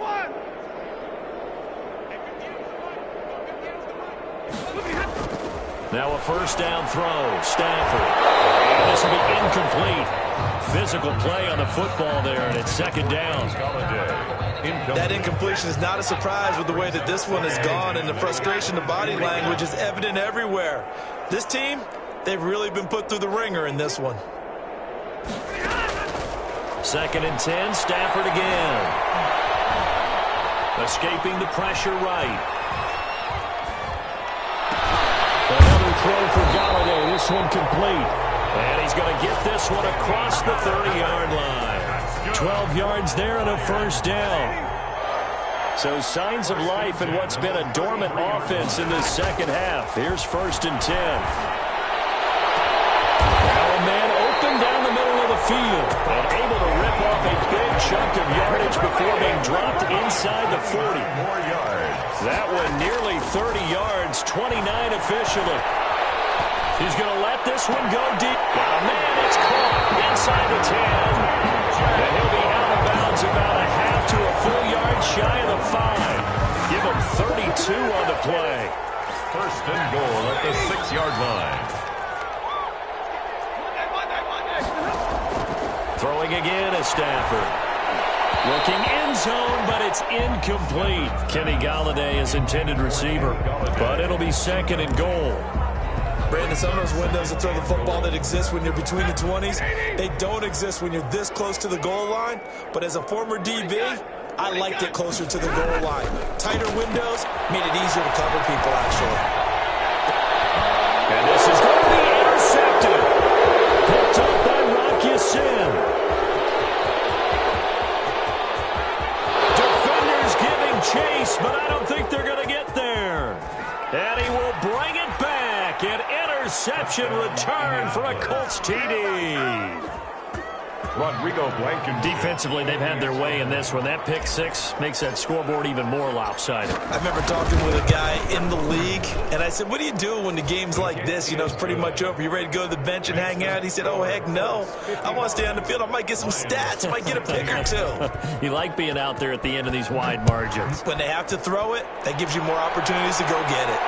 Now a 1st down throw. Stafford. And this will be incomplete. Physical play on the football there, and it's 2nd down. That incompletion is not a surprise with the way that this one has gone, and the frustration of body language is evident everywhere. This team, they've really been put through the ringer in this one. 2nd and 10, Stafford again. Escaping the pressure right. Another throw for Galladay. This one complete. And he's going to get this one across the 30-yard line. 12 yards there and a 1st down. So signs of life in what's been a dormant offense in this second half. Here's 1st and 10. Now a man open down the middle of the field and able to rip off a big chunk of yardage before being dropped inside the 40. More yards. That one nearly 30 yards, 29 officially. He's going to let this one go deep. Oh, man, it's caught inside the 10. And he'll be out of bounds about a half to a full yard shy of the 5. Give him 32 on the play. First and goal at the 6-yard line. Throwing again is Stafford. Looking end zone, but it's incomplete. Kenny Galladay is intended receiver, but it'll be second and goal. Brandon, some of those windows to throw the football that exist when you're between the 20s, they don't exist when you're this close to the goal line. But as a former DB, I liked it closer to the goal line. Tighter windows made it easier to cover people, actually. And this is going to be intercepted. Picked up by Rocky Sin. Defenders giving chase, but I don't think they're going to get there. And he will bring it back. An interception return for a Colts TD. Rodrigo Blankenship. Defensively, they've had their way in this one. That pick six makes that scoreboard even more lopsided. I remember talking with a guy in the league, and I said, what do you do when the game's like this? You know, it's pretty much over. You ready to go to the bench and hang out? He said, oh, heck no. I want to stay on the field. I might get some stats. I might get a pick or two. You like being out there at the end of these wide margins. When they have to throw it, that gives you more opportunities to go get it.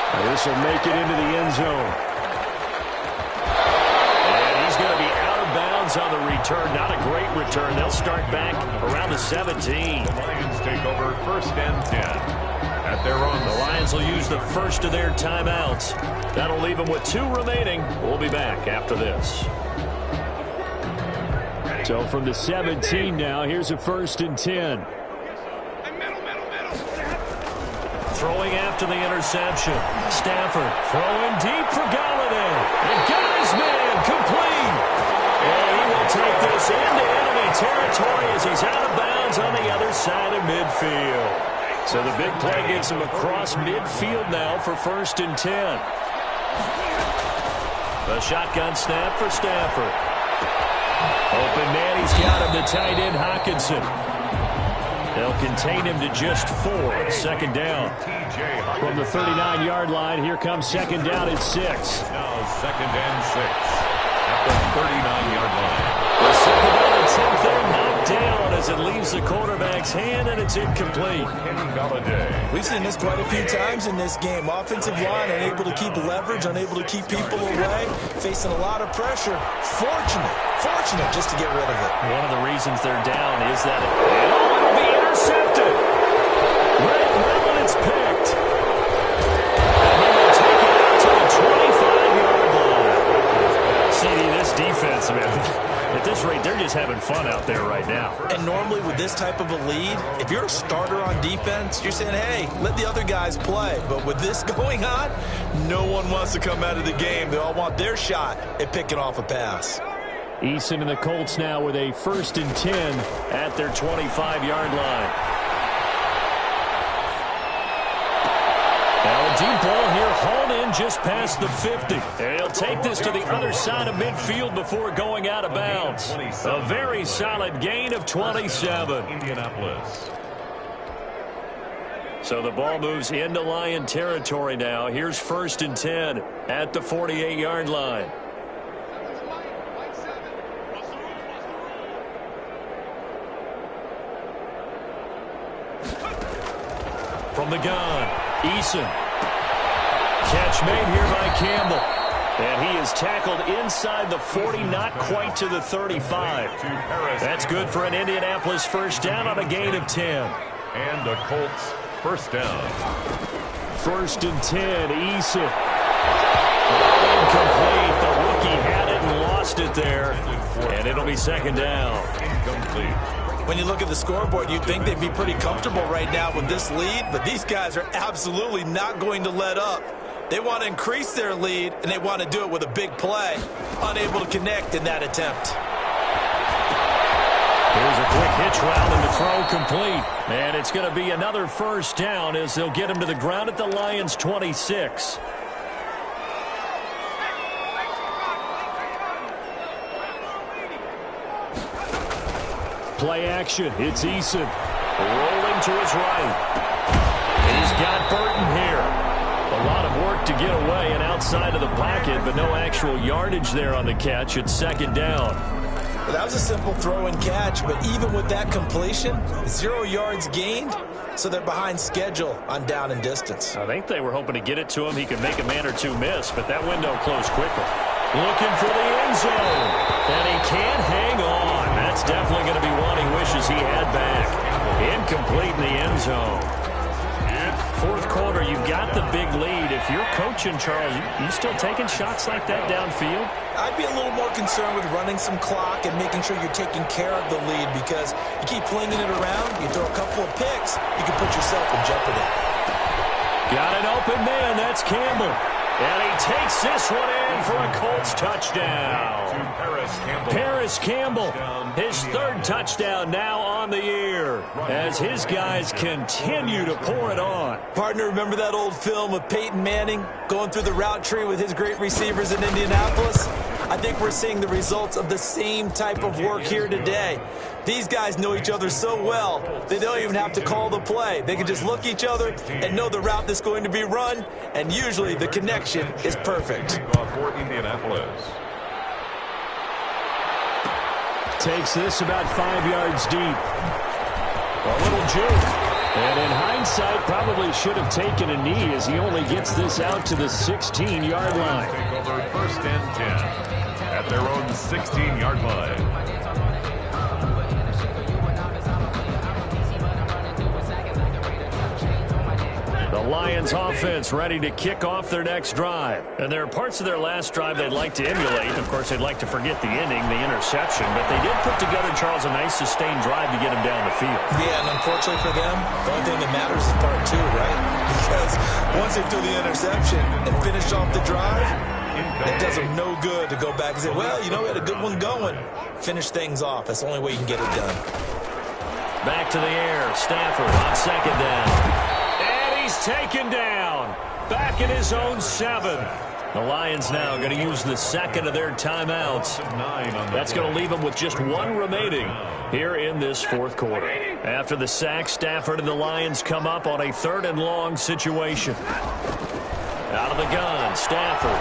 This will make it into the end zone. And he's going to be out of bounds on the return. Not a great return. They'll start back around the 17. The Lions take over first and 10 at their own. The Lions will use the first of their timeouts. That'll leave them with 2 remaining. We'll be back after this. So from the 17 now, here's a first and 10. Throwing after the interception. Stafford throwing deep for Galladay. And got his man complete. And he will take this into enemy territory as he's out of bounds on the other side of midfield. So the big play gets him across midfield now for first and 10. A shotgun snap for Stafford. Open man, he's got him, the tight end Hockenson. They'll contain him to just 4. Second down. From the 39-yard line, here comes second down at 6. Now second and 6 at the 39-yard line. The second down attempt there knocked down as it leaves the quarterback's hand, and it's incomplete. Kenny Galladay. We've seen this quite a few times in this game. Offensive line unable to keep leverage, unable to keep people away, facing a lot of pressure. Fortunate just to get rid of it. One of the reasons they're down is that it'll be intercepted. Right when it's picked. And he will take it out to the 25-yard line. CD, this defense, man. At this rate, they're just having fun out there right now. And normally with this type of a lead, if you're a starter on defense, you're saying, hey, let the other guys play. But with this going on, no one wants to come out of the game. They all want their shot at picking off a pass. Eason and the Colts now with a first and 10 at their 25-yard line. Now a deep ball here, hauled in just past the 50. And he'll take this to the other side of midfield before going out of bounds. A very solid gain of 27. Indianapolis. So the ball moves into Lion territory now. Here's first and 10 at the 48-yard line. From the gun, Eason. Catch made here by Campbell. And he is tackled inside the 40, not quite to the 35. That's good for an Indianapolis first down on a gain of 10. And a Colts first down. First and 10, Eason. Incomplete. The rookie had it and lost it there. And it'll be second down. Incomplete. When you look at the scoreboard, you'd think they'd be pretty comfortable right now with this lead, but these guys are absolutely not going to let up. They want to increase their lead, and they want to do it with a big play. Unable to connect in that attempt. Here's a quick hitch route and the throw complete. And it's going to be another first down as they'll get him to the ground at the Lions' 26. Play action. It's Eason. Rolling to his right. He's got Burton here. A lot of work to get away and outside of the pocket, but no actual yardage there on the catch. It's second down. Well, that was a simple throw and catch, but even with that completion, 0 yards gained, so they're behind schedule on down and distance. I think they were hoping to get it to him. He could make a man or two miss, but that window closed quickly. Looking for the end zone, and he can't hang on. That's definitely going to be one he wishes he had back. Incomplete in the end zone. Fourth quarter, you've got the big lead. If you're coaching, Charles, you still taking shots like that downfield? I'd be a little more concerned with running some clock and making sure you're taking care of the lead, because you keep flinging it around, you throw a couple of picks, you can put yourself in jeopardy. Got an open man. That's Campbell. And he takes this one in for a Colts touchdown. Paris Campbell, his third touchdown now on the year as his guys continue to pour it on. Partner, remember that old film of Peyton Manning going through the route tree with his great receivers in Indianapolis? I think we're seeing the results of the same type of work here today. These guys know each other so well, they don't even have to call the play. They can just look each other and know the route that's going to be run, and usually the connection is perfect. For Indianapolis. Takes this about 5 yards deep. A little juke. And in hindsight, probably should have taken a knee as he only gets this out to the 16-yard line. Take over first and 10 at their own 16-yard line. The Lions offense ready to kick off their next drive. And there are parts of their last drive they'd like to emulate. Of course, they'd like to forget the inning, the interception. But they did put together, Charles, a nice sustained drive to get him down the field. Yeah, and unfortunately for them, the only thing that matters is part two, right? Because once they threw the interception and finished off the drive, it does them no good to go back and say, well, you know, we had a good one going. Finish things off. That's the only way you can get it done. Back to the air. Stafford on second down. He's taken down. Back in his own 7. The Lions now going to use the second of their timeouts. That's going to leave them with just one remaining here in this fourth quarter. After the sack, Stafford and the Lions come up on a 3rd and long situation. Out of the gun, Stafford.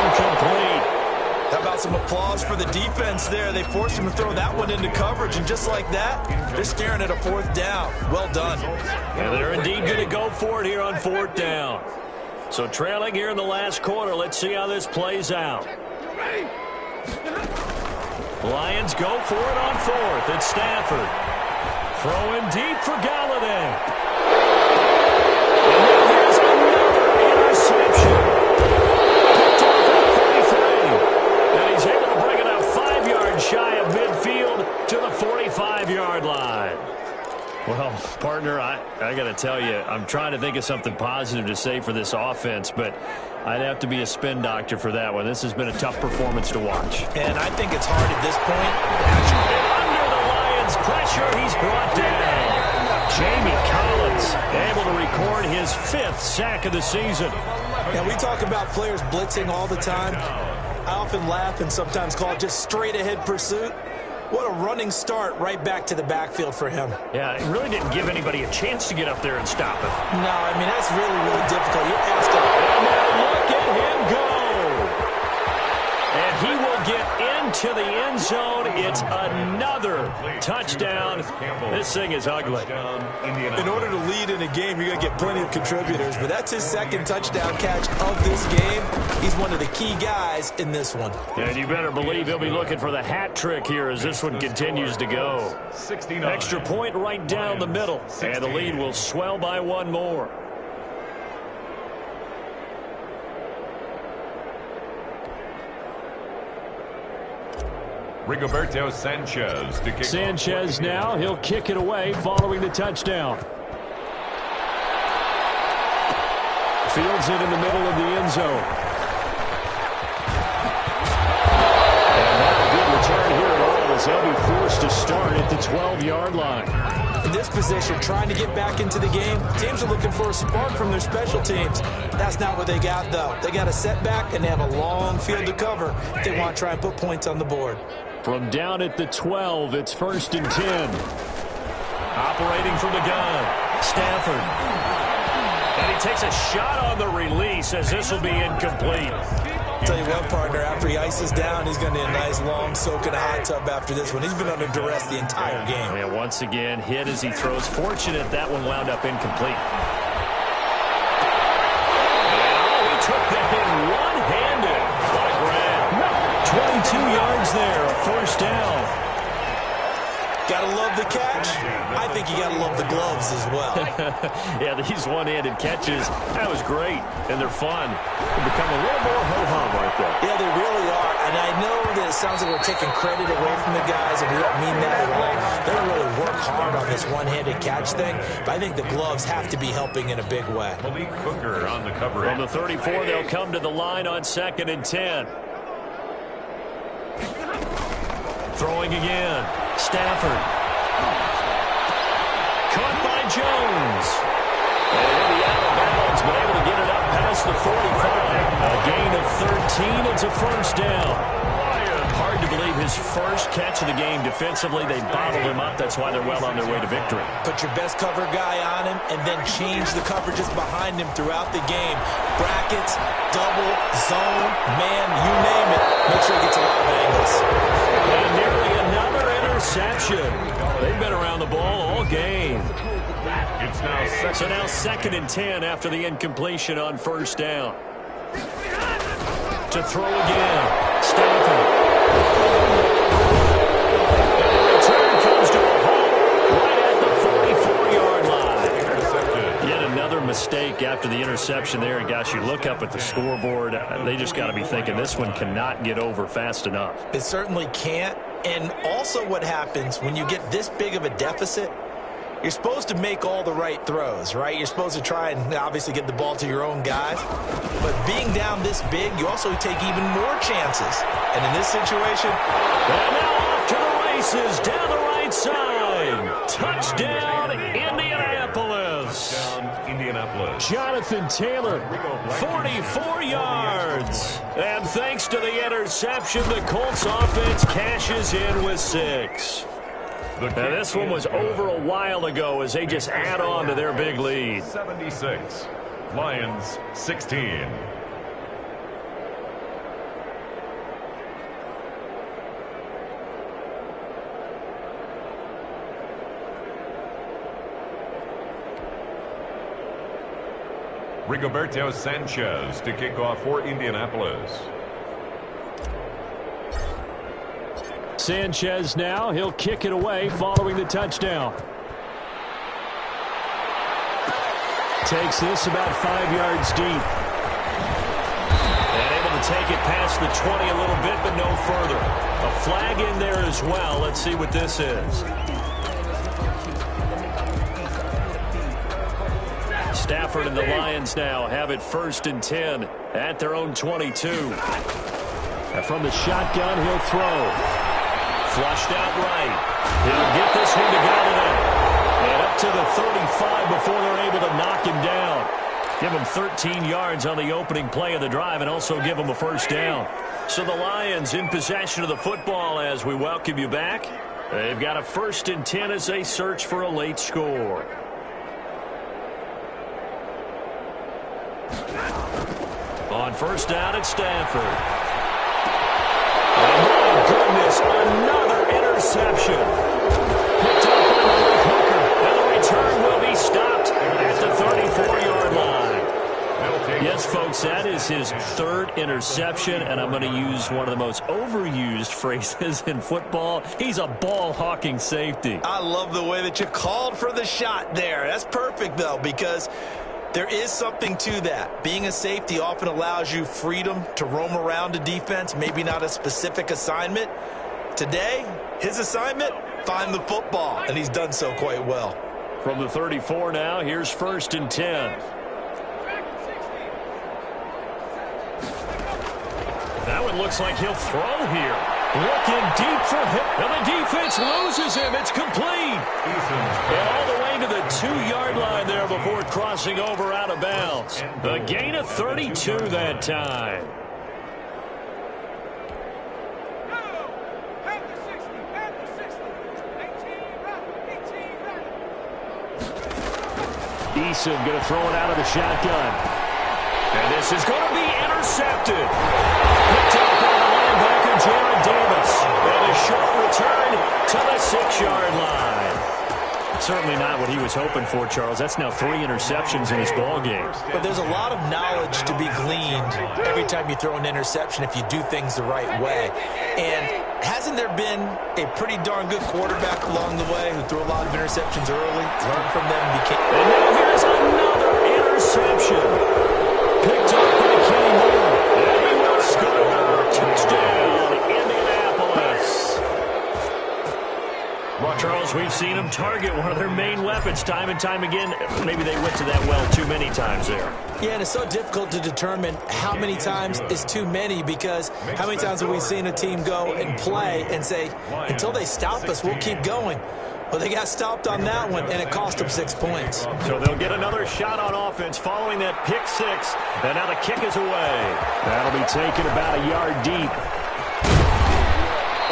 Incomplete. How about some applause for the defense there? They forced him to throw that one into coverage, and just like that, they're staring at a 4th down. Well done. And they're indeed going to go for it here on 4th down. So trailing here in the last quarter, let's see how this plays out. Lions go for it on 4th. It's Stafford. Throwing deep for Galladay. And now here's another interception. He's able to bring it up 5 yards shy of midfield to the 45-yard line. Well, partner, I got to tell you, I'm trying to think of something positive to say for this offense, but I'd have to be a spin doctor for that one. This has been a tough performance to watch. And I think it's hard at this point. And under the Lions' pressure, he's brought down. Jamie Collins able to record his 5th sack of the season. And we talk about players blitzing all the time. I often laugh and sometimes call it just straight-ahead pursuit. What a running start right back to the backfield for him. Yeah, it really didn't give anybody a chance to get up there and stop it. No, I mean, that's really, really difficult. You're asking. And now look at him go. And he will get into the end zone. It's another touchdown. This thing is ugly. In order to lead in a game, you're going to get plenty of contributors, but that's his 2nd touchdown catch of this game. He's one of the key guys in this one. And you better believe he'll be looking for the hat trick here as this one continues to go. Extra point right down the middle, and the lead will swell by one more. Rigoberto Sanchez to kick Sanchez now, he'll kick it away following the touchdown. Fields it in the middle of the end zone. And not a good return here at all as they'll be forced to start at the 12-yard line. In this position, trying to get back into the game, teams are looking for a spark from their special teams. That's not what they got, though. They got a setback, and they have a long field to cover if they want to try and put points on the board. From down at the 12, it's 1st and 10. Operating from the gun, Stafford. takes a shot on the release as this will be incomplete. Tell you what, partner, after he ices down, he's going to need a nice long soak in a hot tub after this one. He's been under duress the entire game. Yeah, once again, hit as he throws. Fortunate that one wound up incomplete. And he took that hit one-handed. What a grab. 22 yards there, a first down. Gotta love the catch. I think you gotta love the gloves as well. Yeah, these one-handed catches, that was great, and they're fun. They become a little more ho-hum right there. Yeah, they really are, and I know that it sounds like we're taking credit away from the guys, and we don't mean that at all. They really work hard on this one-handed catch thing, but I think the gloves have to be helping in a big way. Malik Hooker on the coverage. From the 34, they'll come to the line on 2nd and 10. Throwing again. Stafford. Caught by Jones. And he'll be out of bounds, but able to get it up past the 45. A gain of 13. It's a first down. Hard to believe his first catch of the game defensively. They bottled him up. That's why they're well on their way to victory. Put your best cover guy on him and then change the coverages behind him throughout the game. Brackets, double, zone, man, you name it. Make sure he gets a lot of angles. And nearly another interception. They've been around the ball all game. It's now second. So now 2nd and 10 after the incompletion on first down. To throw again. Stafford. And the return comes to a halt right at the 44-yard line. Yet another mistake after the interception there. And gosh, you look up at the scoreboard, they just got to be thinking this one cannot get over fast enough. It certainly can't. And also what happens when you get this big of a deficit, you're supposed to make all the right throws, right? You're supposed to try and obviously get the ball to your own guys. But being down this big, you also take even more chances. And in this situation... And now off to the races down the right side. Touchdown, Indianapolis. Touchdown, Indianapolis. Jonathan Taylor, 44 yards. And thanks to the interception, the Colts offense cashes in with 6. Now, this one was over a while ago as they just add on to their big lead. 76. Lions 16. Rigoberto Sanchez to kick off for Indianapolis. Sanchez now, he'll kick it away following the touchdown. Takes this about 5 yards deep. And able to take it past the 20 a little bit, but no further. A flag in there as well. Let's see what this is. Stafford and the Lions now have it 1st and 10 at their own 22. And from the shotgun, he'll throw. Flushed out right. He'll get this one to Galladay. And up to the 35 before they're able to knock him down. Give him 13 yards on the opening play of the drive and also give him a first down. So the Lions in possession of the football as we welcome you back. They've got a 1st and 10 as they search for a late score. On first down, it's Stafford. Oh, my goodness, another interception. Picked up by Malik Hooker, and the return will be stopped at the 34-yard line. Yes, folks, that is his 3rd interception, and I'm going to use one of the most overused phrases in football. He's a ball-hawking safety. I love the way that you called for the shot there. That's perfect, though, because there is something to that. Being a safety often allows you freedom to roam around a defense, maybe not a specific assignment. Today, his assignment, find the football, and he's done so quite well. From the 34 now, here's 1st and 10. That one looks like he'll throw here. Looking deep for him, and the defense loses him. It's complete. And all the way to the 2-yard line there before crossing over out of bounds. A gain of 32 that time. Eason going to throw it out of the shotgun. And this is going to be intercepted. Picked up by the linebacker, Jared Davis. And a short return to the 6-yard line. Certainly not what he was hoping for, Charles. That's now 3 interceptions in his ball game. But there's a lot of knowledge to be gleaned every time you throw an interception if you do things the right way. And hasn't there been a pretty darn good quarterback along the way who threw a lot of interceptions early? Learn from them and became... And now here's another interception. Picked up by Kenny Moore. And he will score. Touchdown, Indianapolis. Charles, we've seen them target one of their main weapons time and time again. Maybe they went to that well too many times there. Yeah, and it's so difficult to determine how many times is too many, because how many times have we seen a team go and play and say, until they stop us, we'll keep going. Well, they got stopped on that one, and it cost them 6 points. So they'll get another shot on offense following that pick 6. And now the kick is away. That'll be taken about a yard deep.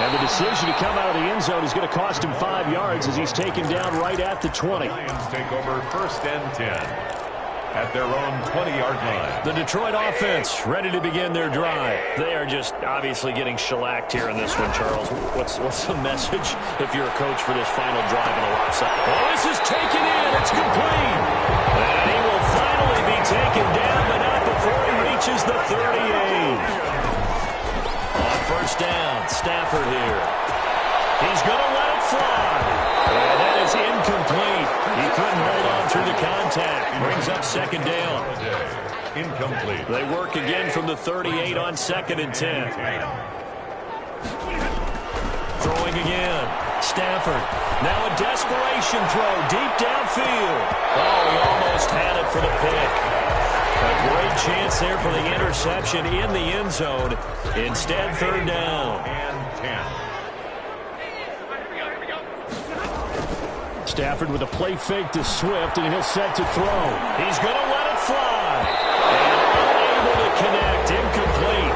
And the decision to come out of the end zone is going to cost him 5 yards as he's taken down right at the 20. Lions take over 1st and 10 at their own 20-yard line. The Detroit offense ready to begin their drive. They are just obviously getting shellacked here in this one, Charles. What's the message if you're a coach for this final drive in a lopsided? Oh, this is taken in. It's complete. And he will finally be taken down, but not before he reaches the 38. On 1st down, Stafford here. He's going to let it fly. And that is incomplete. He couldn't hold on through the contact. Brings up 2nd down. Incomplete. They work again from the 38 on 2nd and 10. Throwing again. Stafford. Now a desperation throw deep downfield. Oh, he almost had it for the pick. A great chance there for the interception in the end zone. Instead, 3rd down. And 10. Stafford with a play fake to Swift, and he'll set to throw. He's going to let it fly. And unable to connect. Incomplete.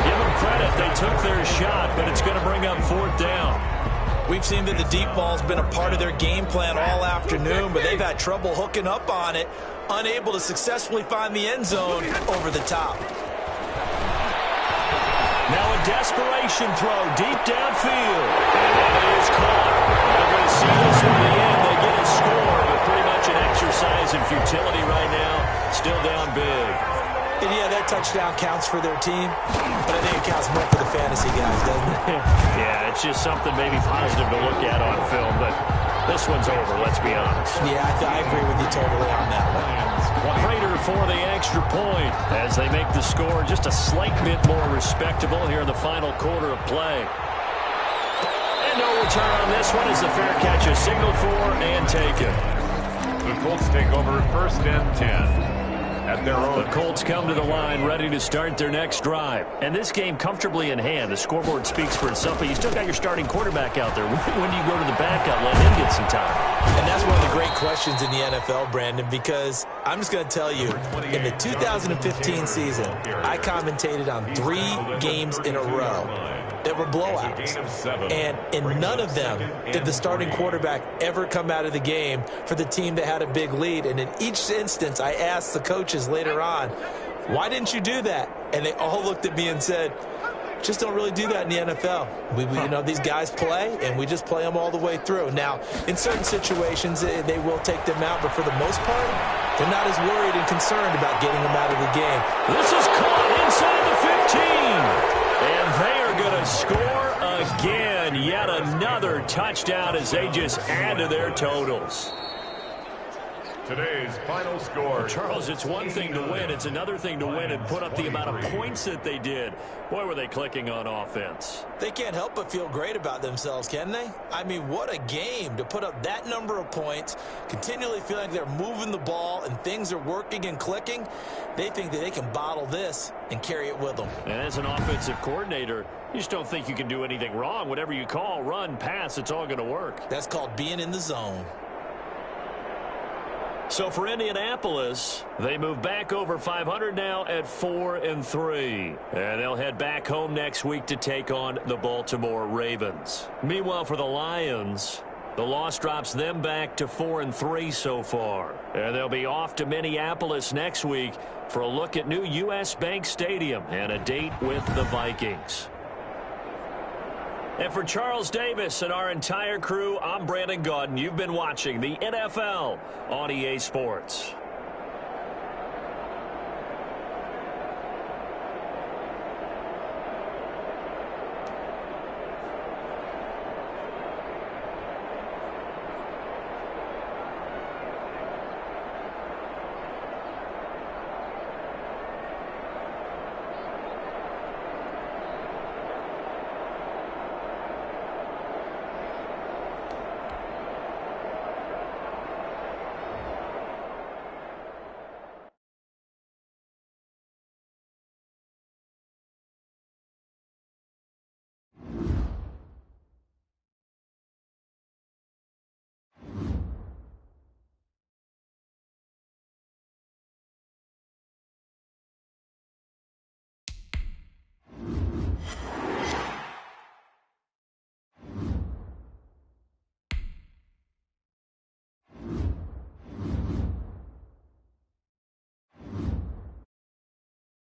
Give them credit. They took their shot, but it's going to bring up 4th down. We've seen that the deep ball's been a part of their game plan all afternoon, but they've had trouble hooking up on it, unable to successfully find the end zone over the top. Now a desperation throw deep downfield. And it is caught. They're going to see this in the end. They get a score, but pretty much an exercise in futility right now. Still down big. And yeah, that touchdown counts for their team, but I think it counts more for the fantasy guys, doesn't it? Yeah, it's just something maybe positive to look at on film, but this one's over, let's be honest. Yeah, I agree with you totally on that one. Prater for the extra point as they make the score just a slight bit more respectable here in the final quarter of play. And no return on this one as the fair catch is signaled for and taken. The Colts take over 1st and 10. At their own. The Colts come to the line ready to start their next drive. And this game comfortably in hand. The scoreboard speaks for itself, but you still got your starting quarterback out there. When do you go to the backup, let him get some time? And that's one of the great questions in the NFL, Brandon, because I'm just going to tell you, in the 2015 season, I commentated on 3 games in a row that were blowouts. And in none of them did the starting quarterback ever come out of the game for the team that had a big lead. And in each instance, I asked the coaches later on, why didn't you do that? And they all looked at me and said, just don't really do that in the NFL. You know, these guys play, and we just play them all the way through. Now, in certain situations, they will take them out, but for the most part, they're not as worried and concerned about getting them out of the game. This is caught inside the 15. And they are going to score again. Yet another touchdown as they just add to their totals. Today's final score. Charles, it's one thing to win. It's another thing to win and put up the amount of points that they did. Boy, were they clicking on offense. They can't help but feel great about themselves, can they? I mean, what a game to put up that number of points, continually feeling like they're moving the ball and things are working and clicking. They think that they can bottle this and carry it with them. And as an offensive coordinator, you just don't think you can do anything wrong. Whatever you call, run, pass, it's all going to work. That's called being in the zone. So for Indianapolis, they move back over 500 now at 4-3. And they'll head back home next week to take on the Baltimore Ravens. Meanwhile, for the Lions, The loss drops them back to 4-3 so far. And they'll be off to Minneapolis next week for a look at new U.S. Bank Stadium and a date with the Vikings. And for Charles Davis and our entire crew, I'm Brandon Gaudin. You've been watching the NFL on EA Sports.